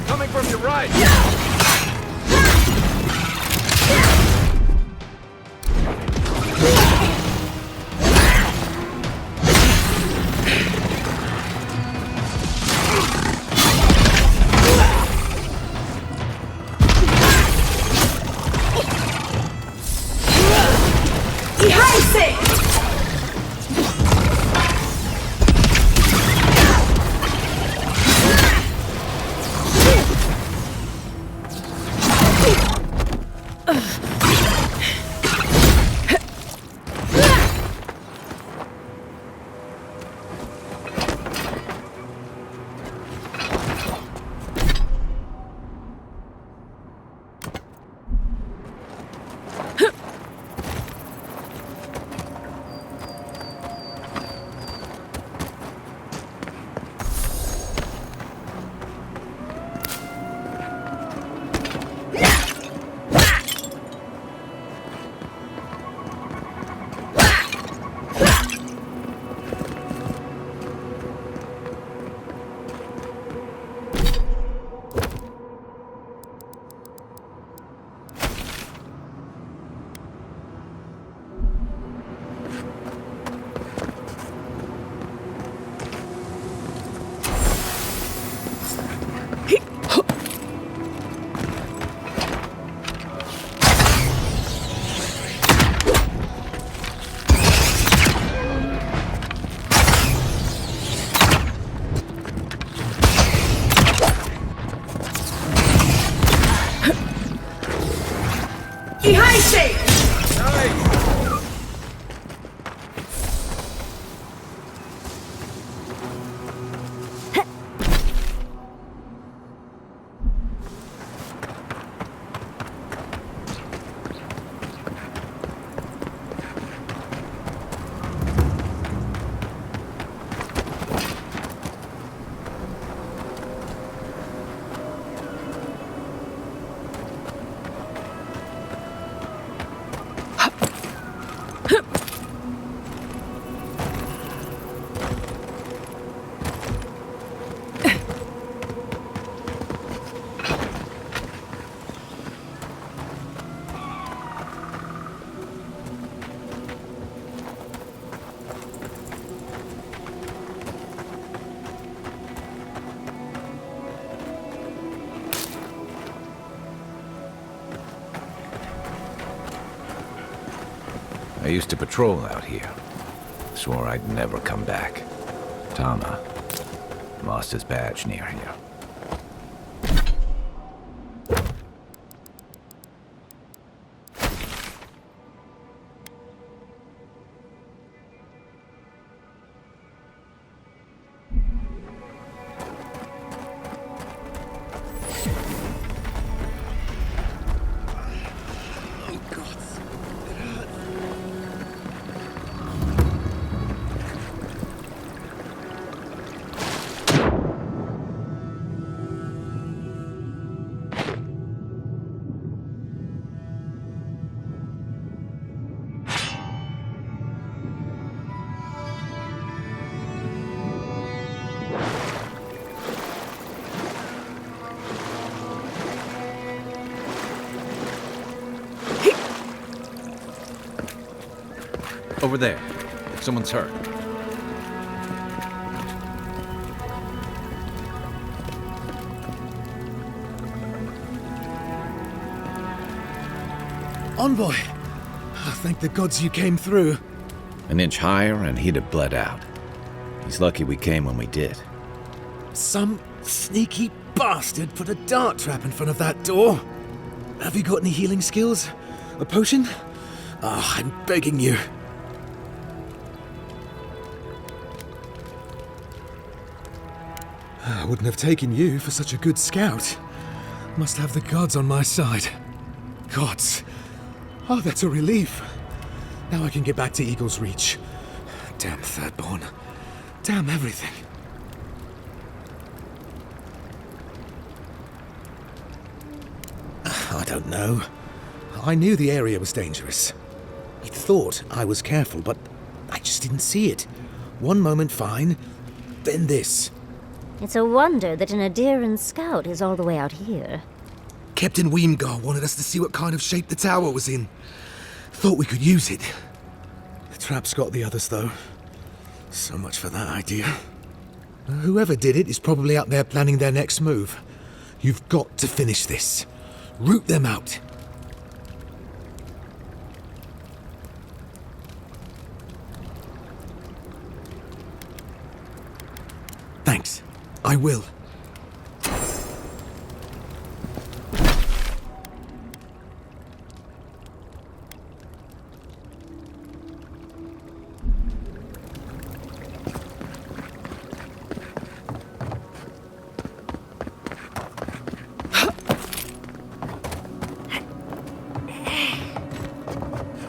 Coming from your right! I used to patrol out here. Swore I'd never come back. Tama lost his badge near here. Over there. Someone's hurt. Envoy! Thank the gods you came through. An inch higher and he'd have bled out. He's lucky we came when we did. Some sneaky bastard put a dart trap in front of that door. Have you got any healing skills? A potion? I'm begging you. I wouldn't have taken you for such a good scout. Must have the gods on my side. Gods. Oh, that's a relief. Now I can get back to Eagle's Reach. Damn Thirdborn. Damn everything. I don't know. I knew the area was dangerous. I thought I was careful, but I just didn't see it. One moment fine, then this. It's a wonder that an Adiran scout is all the way out here. Captain Weemgar wanted us to see what kind of shape the tower was in. Thought we could use it. The trap's got the others, though. So much for that idea. Whoever did it is probably out there planning their next move. You've got to finish this. Root them out. Thanks. I will.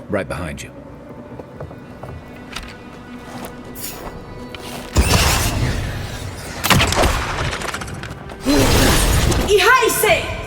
Right behind you. Ihaise!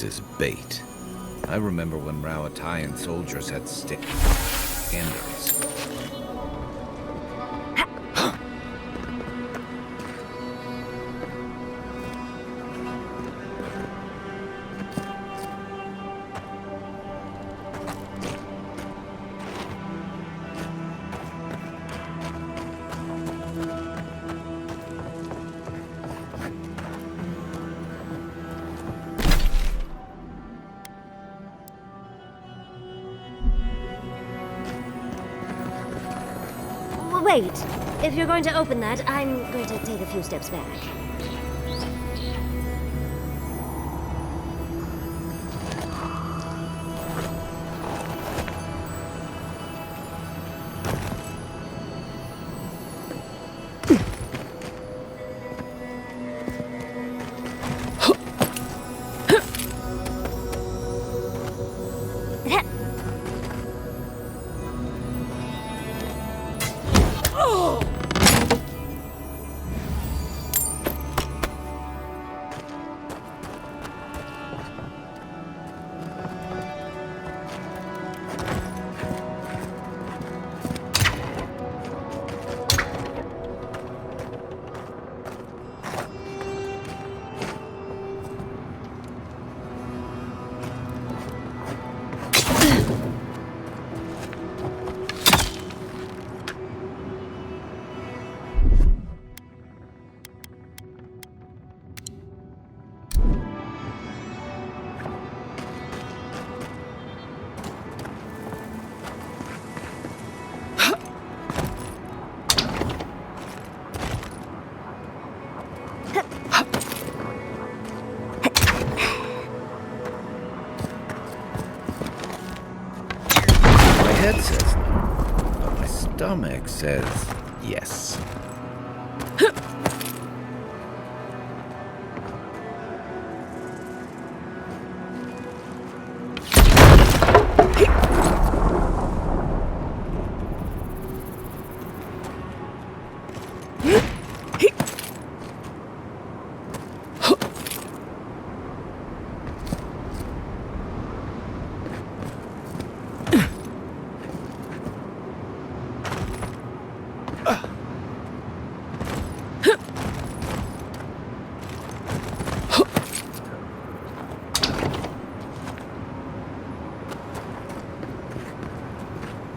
is bait. I remember when Rawatayan soldiers had stick standards. Wait. If you're going to open that, I'm going to take a few steps back. Head says no, but my stomach says yes.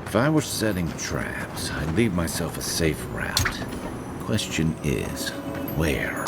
If I were setting traps, I'd leave myself a safe route. Question is, where?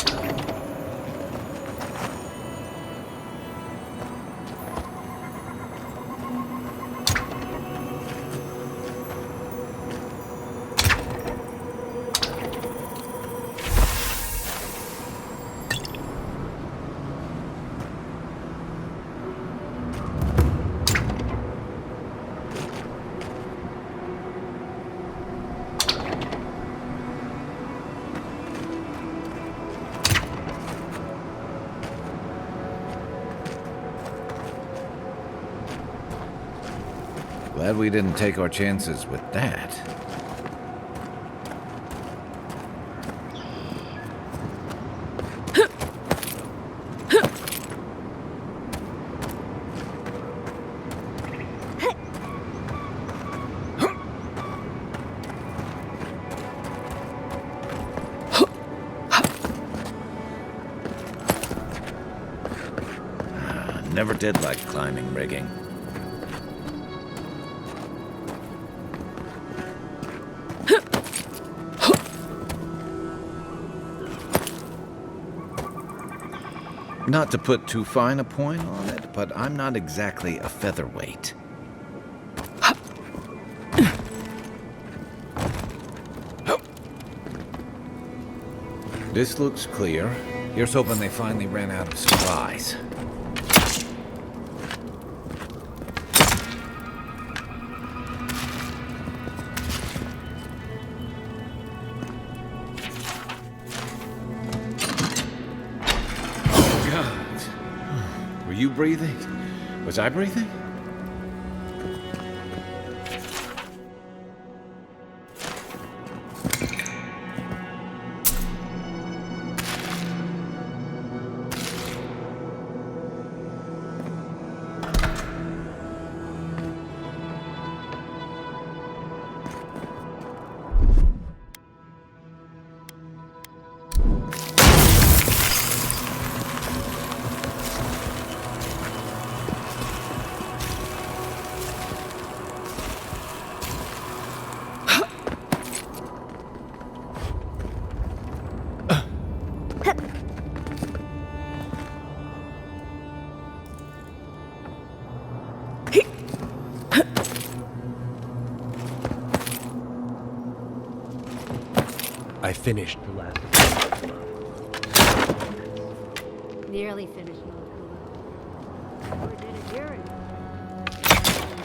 Glad we didn't take our chances with that. Never did like climbing rigging. Not to put too fine a point on it, but I'm not exactly a featherweight. This looks clear. Here's hoping they finally ran out of supplies. Were you breathing? Was I breathing? finished the last. Nearly finished, Mokuba. Or did it Yuri?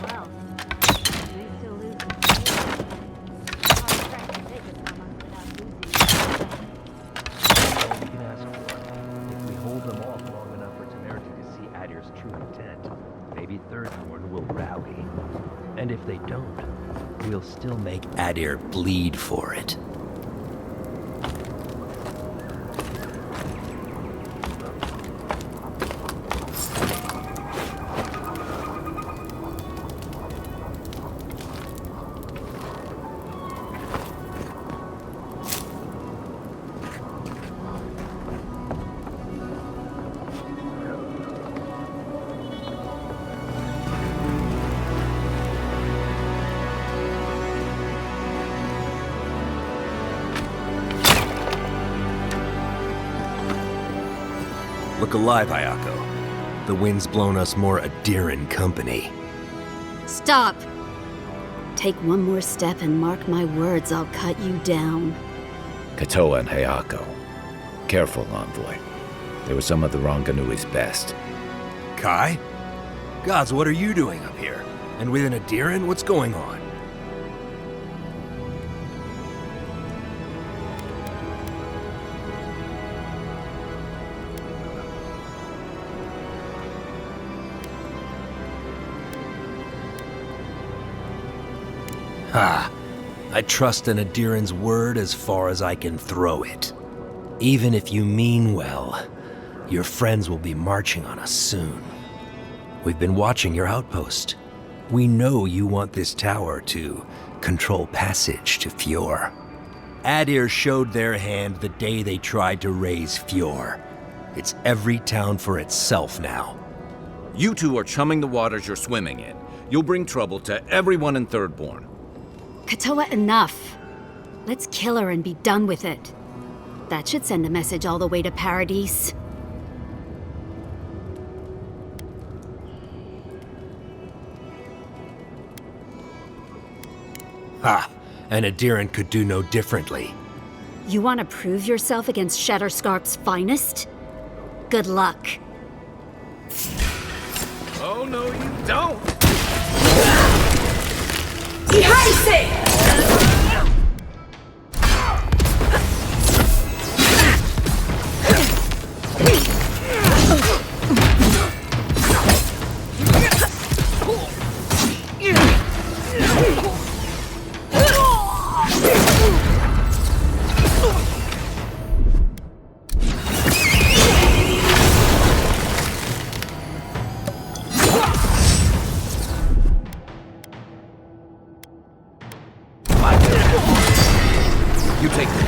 Well, we still lose the Hard to take us from us without losing All we can ask for. If we hold them off long enough for Temerity to see Adir's true intent, maybe Thirdborn will rally. And if they don't, we'll still make Adir bleed for it. Look alive, Ayako. The wind's blown us more Adiran company. Stop! Take one more step and mark my words, I'll cut you down. Katoa and Hayako. Careful, Envoy. They were some of the Ranganui's best. Kai? Gods, what are you doing up here? And with an Adiran, what's going on? Ha! I trust an Adiran's word as far as I can throw it. Even if you mean well, your friends will be marching on us soon. We've been watching your outpost. We know you want this tower to control passage to Fjord. Adir showed their hand the day they tried to raise Fjord. It's every town for itself now. You two are chumming the waters you're swimming in. You'll bring trouble to everyone in Thirdborn. Katoa, enough. Let's kill her and be done with it. That should send a message all the way to Paradise. Ha! An Adiran could do no differently. You want to prove yourself against Shatterscarp's finest? Good luck. Oh, no, you don't! You take it.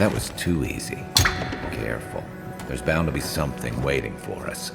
That was too easy. Careful. There's bound to be something waiting for us.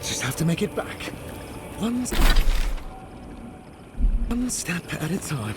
Just have to make it back. One step at a time.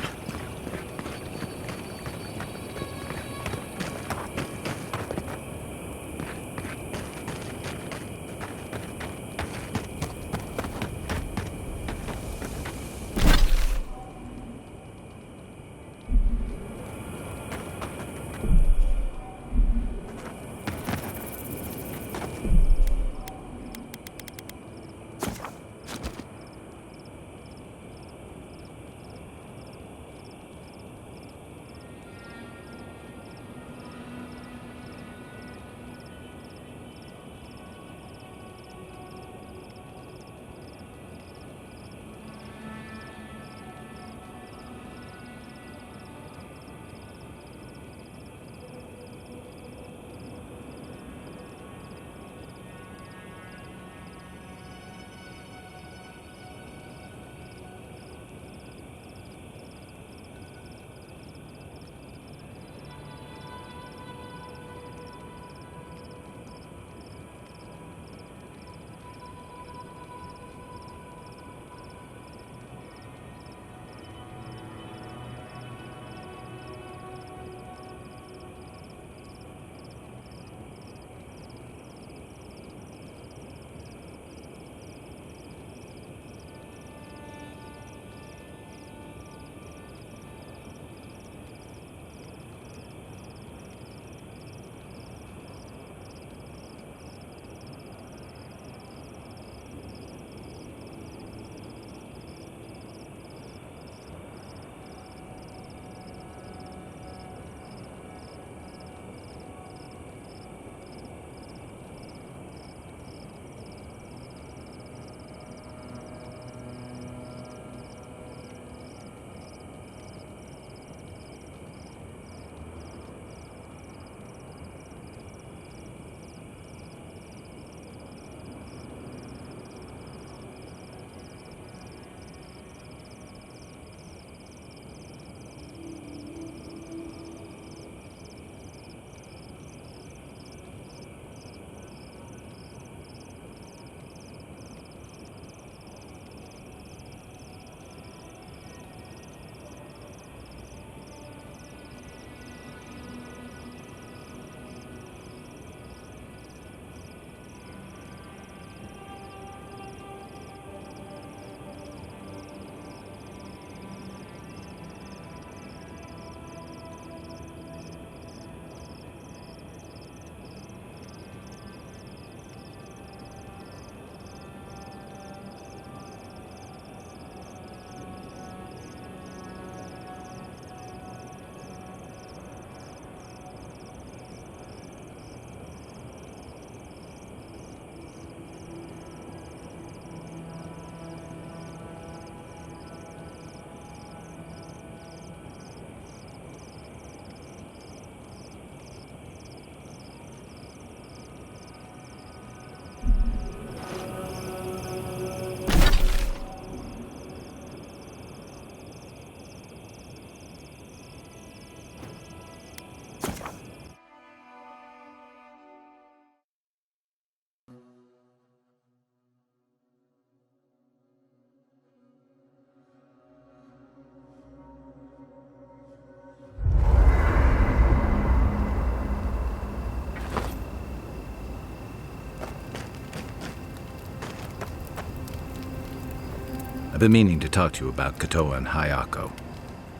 I've been meaning to talk to you about Katoa and Hayako.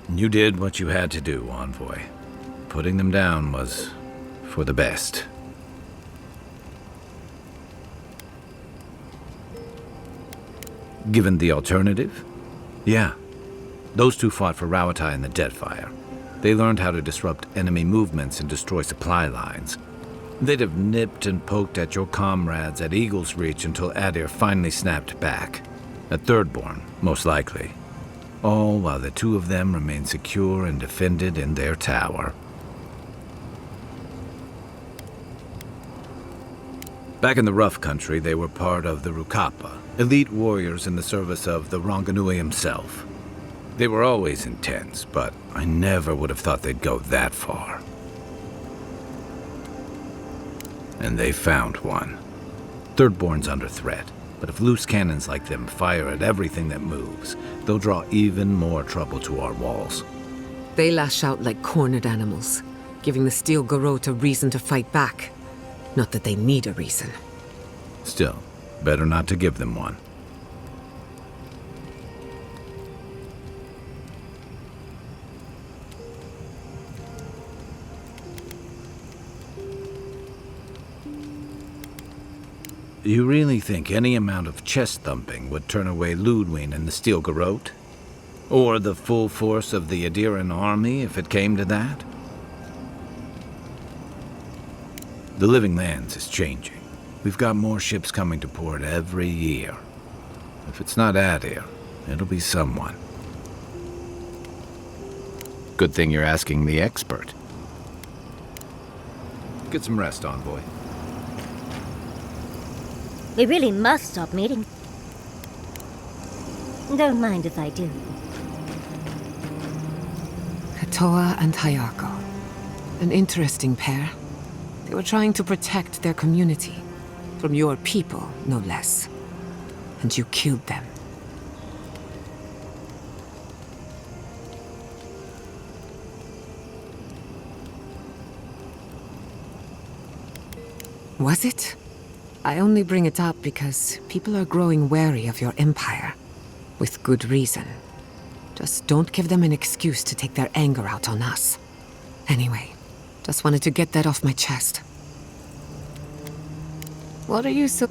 You did what you had to do, Envoy. Putting them down was for the best. Given the alternative? Yeah. Those two fought for Rawatai in the Deadfire. They learned how to disrupt enemy movements and destroy supply lines. They'd have nipped and poked at your comrades at Eagle's Reach until Adir finally snapped back. At Thirdborn, most likely. All while the two of them remained secure and defended in their tower. Back in the Rough Country, they were part of the Rukapa, elite warriors in the service of the Ranganui himself. They were always intense, but I never would have thought they'd go that far. And they found one. Thirdborn's under threat, but if loose cannons like them fire at everything that moves, they'll draw even more trouble to our walls. They lash out like cornered animals, giving the Steel Garrote a reason to fight back. Not that they need a reason. Still, better not to give them one. You really think any amount of chest thumping would turn away Ludwig and the Steel Garrote? Or the full force of the Adiran army, if it came to that? The Living Lands is changing. We've got more ships coming to port every year. If it's not Adir, it'll be someone. Good thing you're asking the expert. Get some rest, Envoy. We really must stop meeting. Don't mind if I do. Katoa and Hayako. An interesting pair. They were trying to protect their community. From your people, no less. And you killed them. Was it? I only bring it up because people are growing wary of your empire. With good reason. Just don't give them an excuse to take their anger out on us. Anyway, just wanted to get that off my chest. What are you so...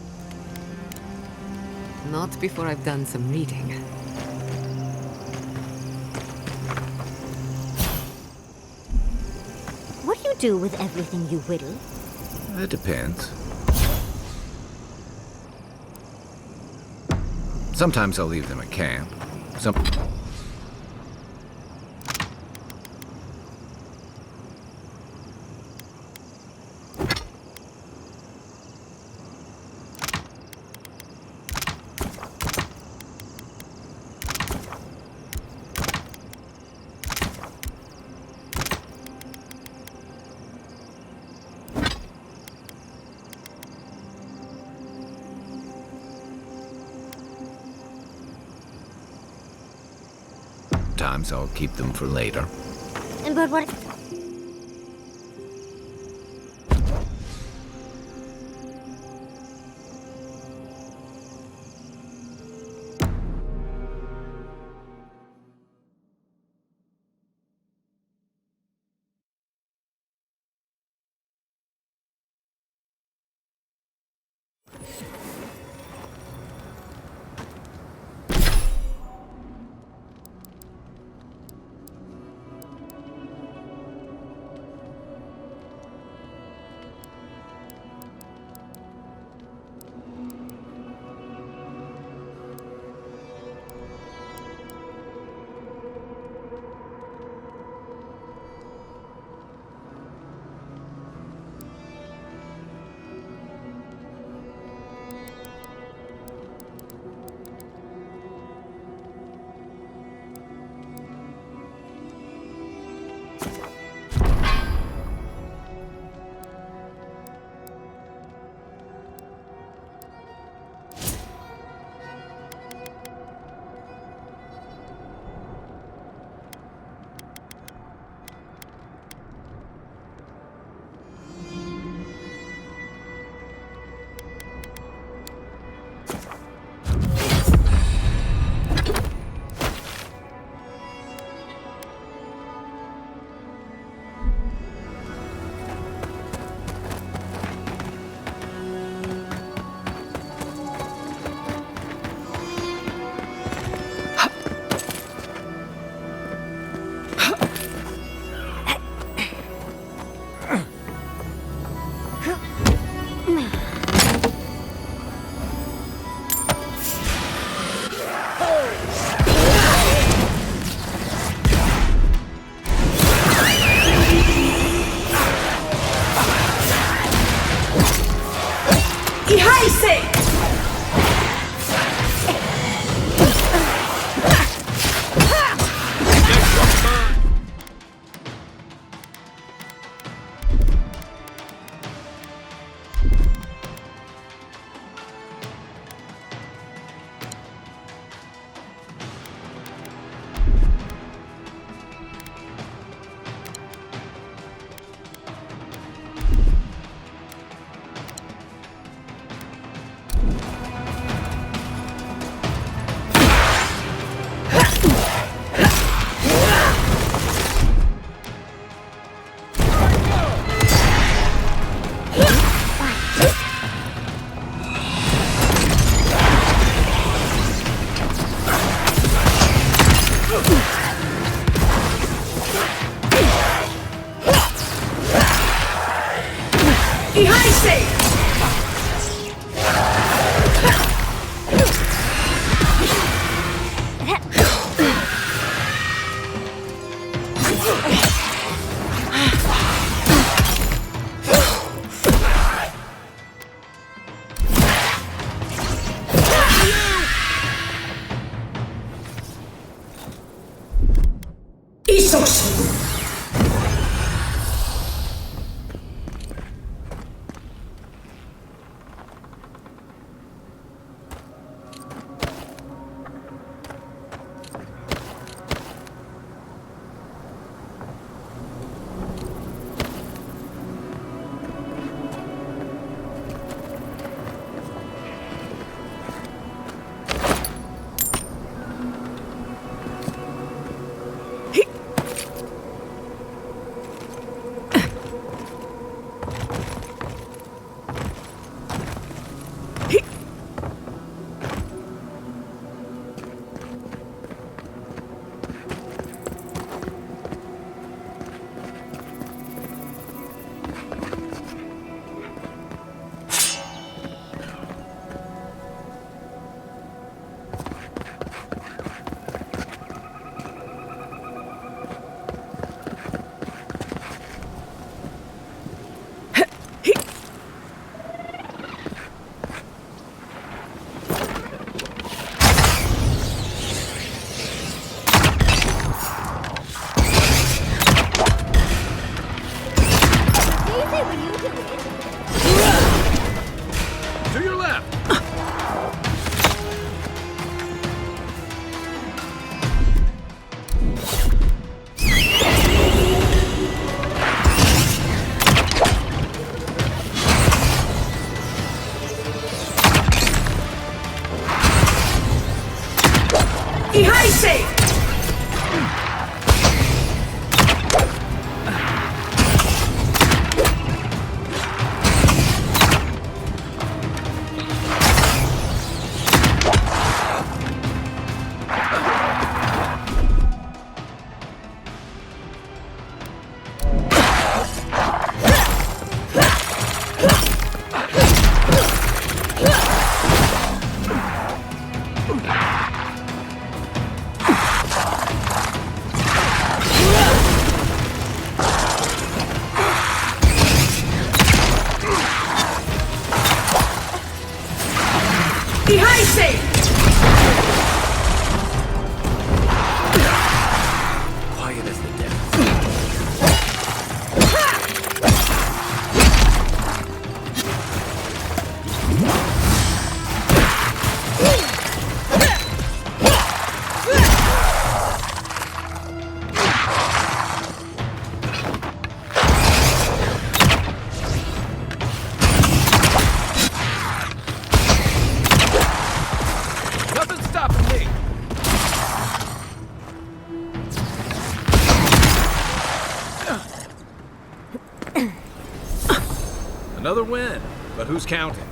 Not before I've done some reading. What do you do with everything you whittle? It depends. Sometimes I'll leave them at camp. Sometimes I'll keep them for later. But what... To your left! Quiet as the dead. Nothing's stopping me! Another win, but who's counting?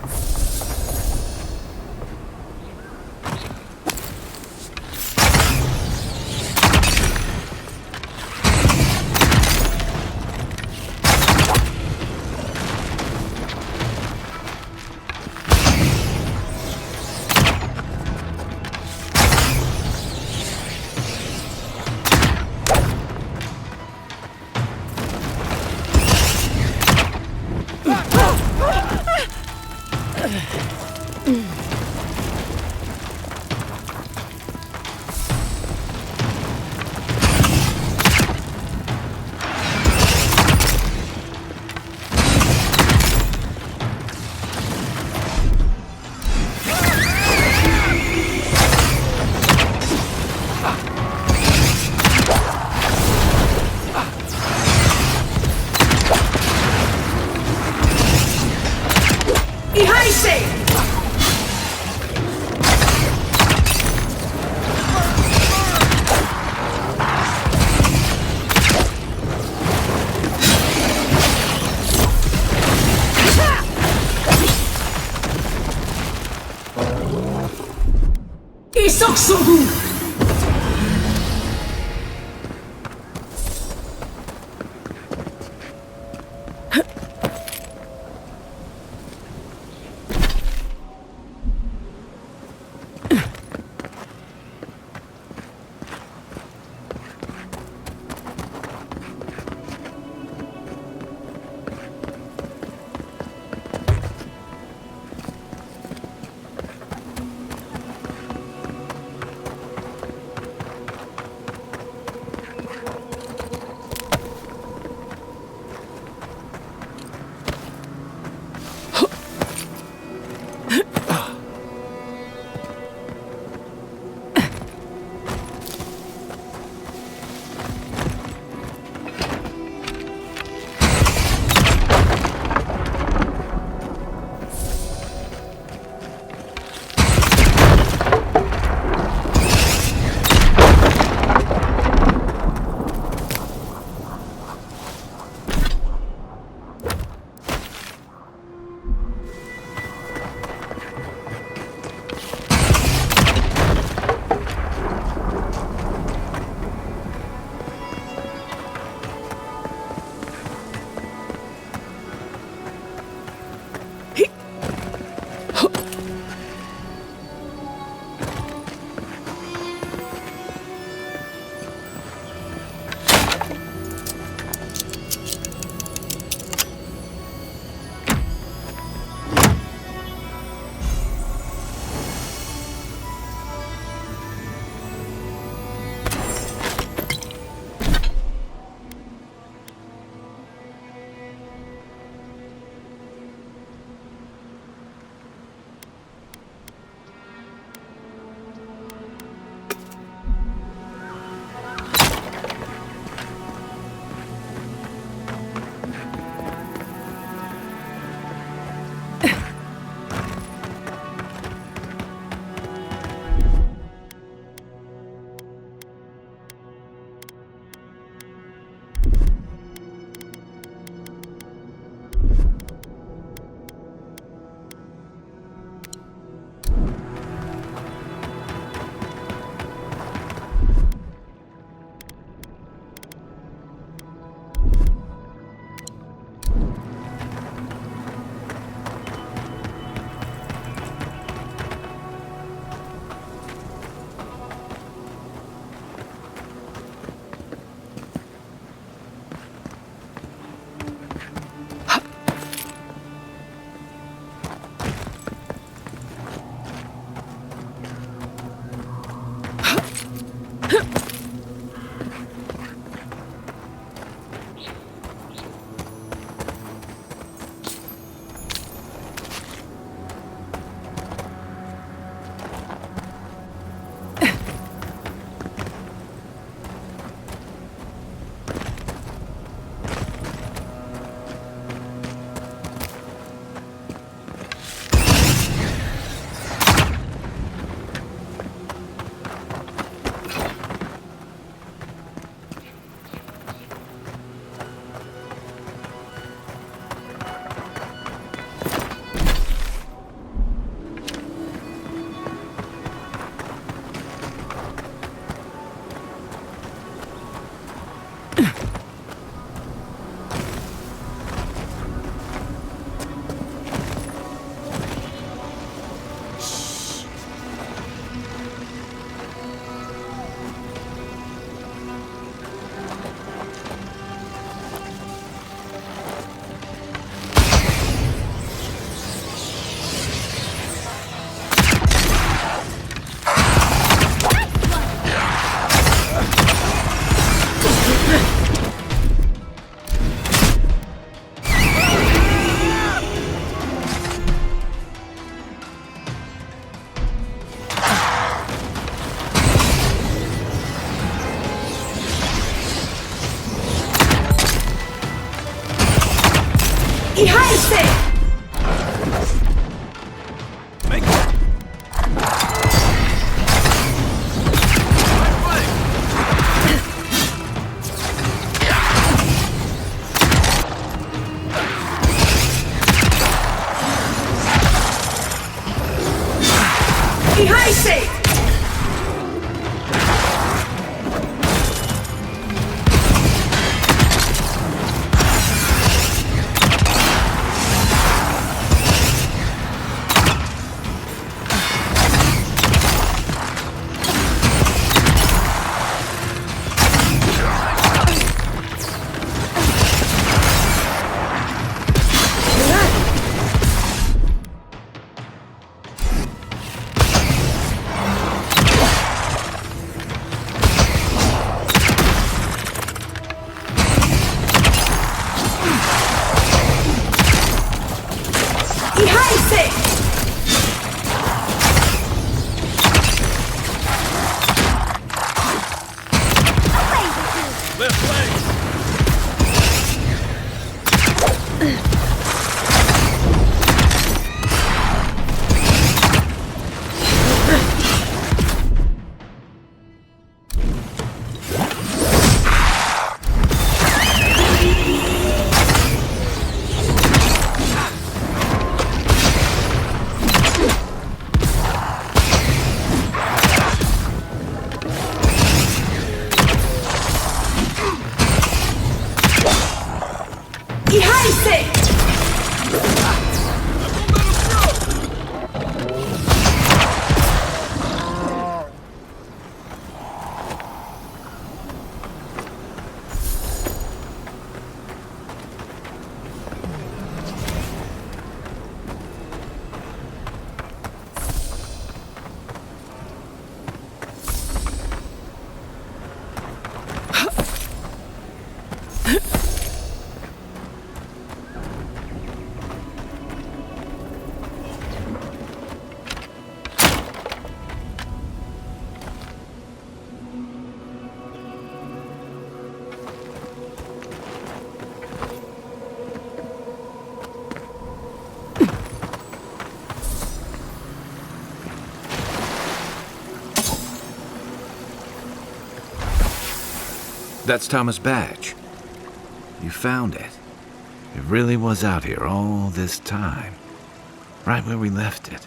That's Thomas' badge. You found it. It really was out here all this time. Right where we left it.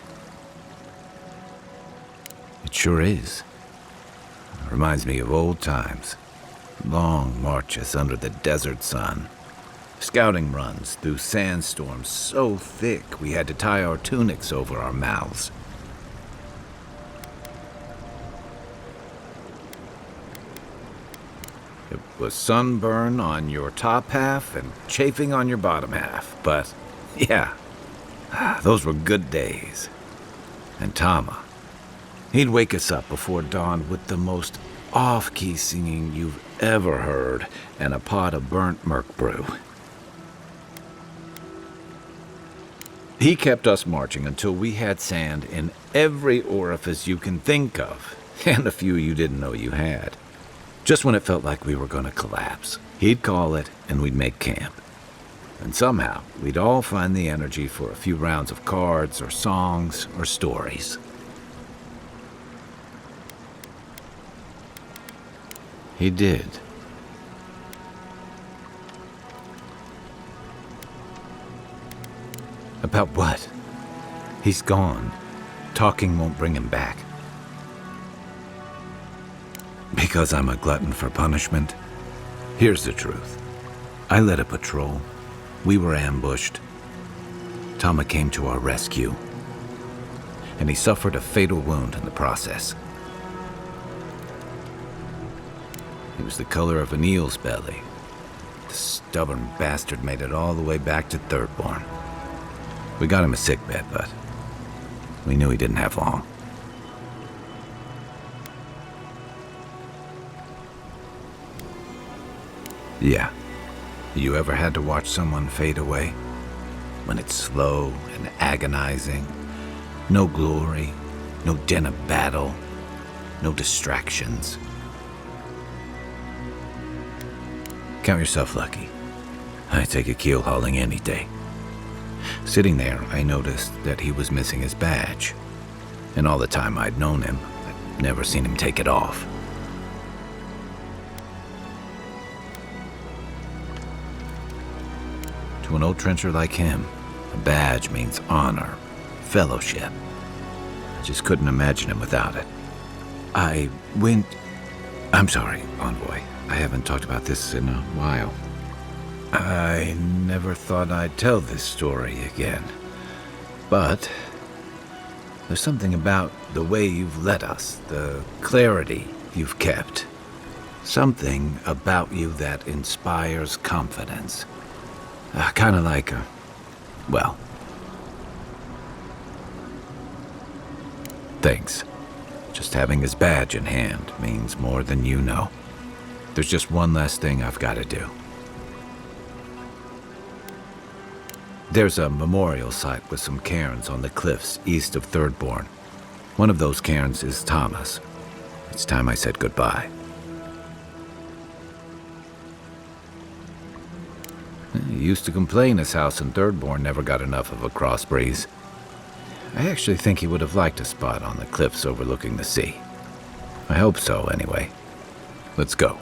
It sure is. Reminds me of old times. Long marches under the desert sun. Scouting runs through sandstorms so thick we had to tie our tunics over our mouths. It was sunburn on your top half and chafing on your bottom half. But, yeah, those were good days. And Tama, he'd wake us up before dawn with the most off-key singing you've ever heard and a pot of burnt merc brew. He kept us marching until we had sand in every orifice you can think of, and a few you didn't know you had. Just when it felt like we were going to collapse, he'd call it and we'd make camp. And somehow, we'd all find the energy for a few rounds of cards or songs or stories. He did. About what? He's gone. Talking won't bring him back. Because I'm a glutton for punishment? Here's the truth. I led a patrol. We were ambushed. Tama came to our rescue. And he suffered a fatal wound in the process. It was the color of an eel's belly. The stubborn bastard made it all the way back to Thirdborn. We got him a sickbed, but we knew he didn't have long. Yeah. You ever had to watch someone fade away? When it's slow and agonizing. No glory, no din of battle, no distractions. Count yourself lucky. I take a keel hauling any day. Sitting there, I noticed that he was missing his badge. And all the time I'd known him, I'd never seen him take it off. To an old trencher like him, a badge means honor, fellowship. I just couldn't imagine him without it. I'm sorry, Envoy. I haven't talked about this in a while. I never thought I'd tell this story again. But there's something about the way you've led us, the clarity you've kept. Something about you that inspires confidence. Kind of like well, thanks. Just having his badge in hand means more than you know. There's just one last thing I've got to do. There's a memorial site with some cairns on the cliffs east of Thirdborn. One of those cairns is Thomas. It's time I said goodbye. He used to complain his house in Thirdborn never got enough of a cross breeze. I actually think he would have liked a spot on the cliffs overlooking the sea. I hope so, anyway. Let's go.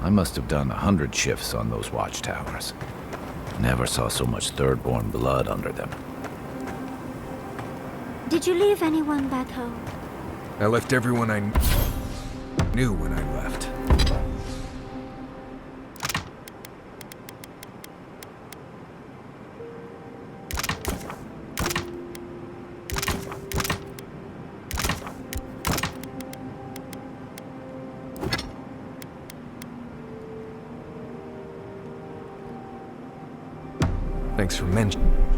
I must have done 100 shifts on those watchtowers. Never saw so much Thirdborn blood under them. Did you leave anyone back home? I left everyone I knew when I left. Thanks for mentioning.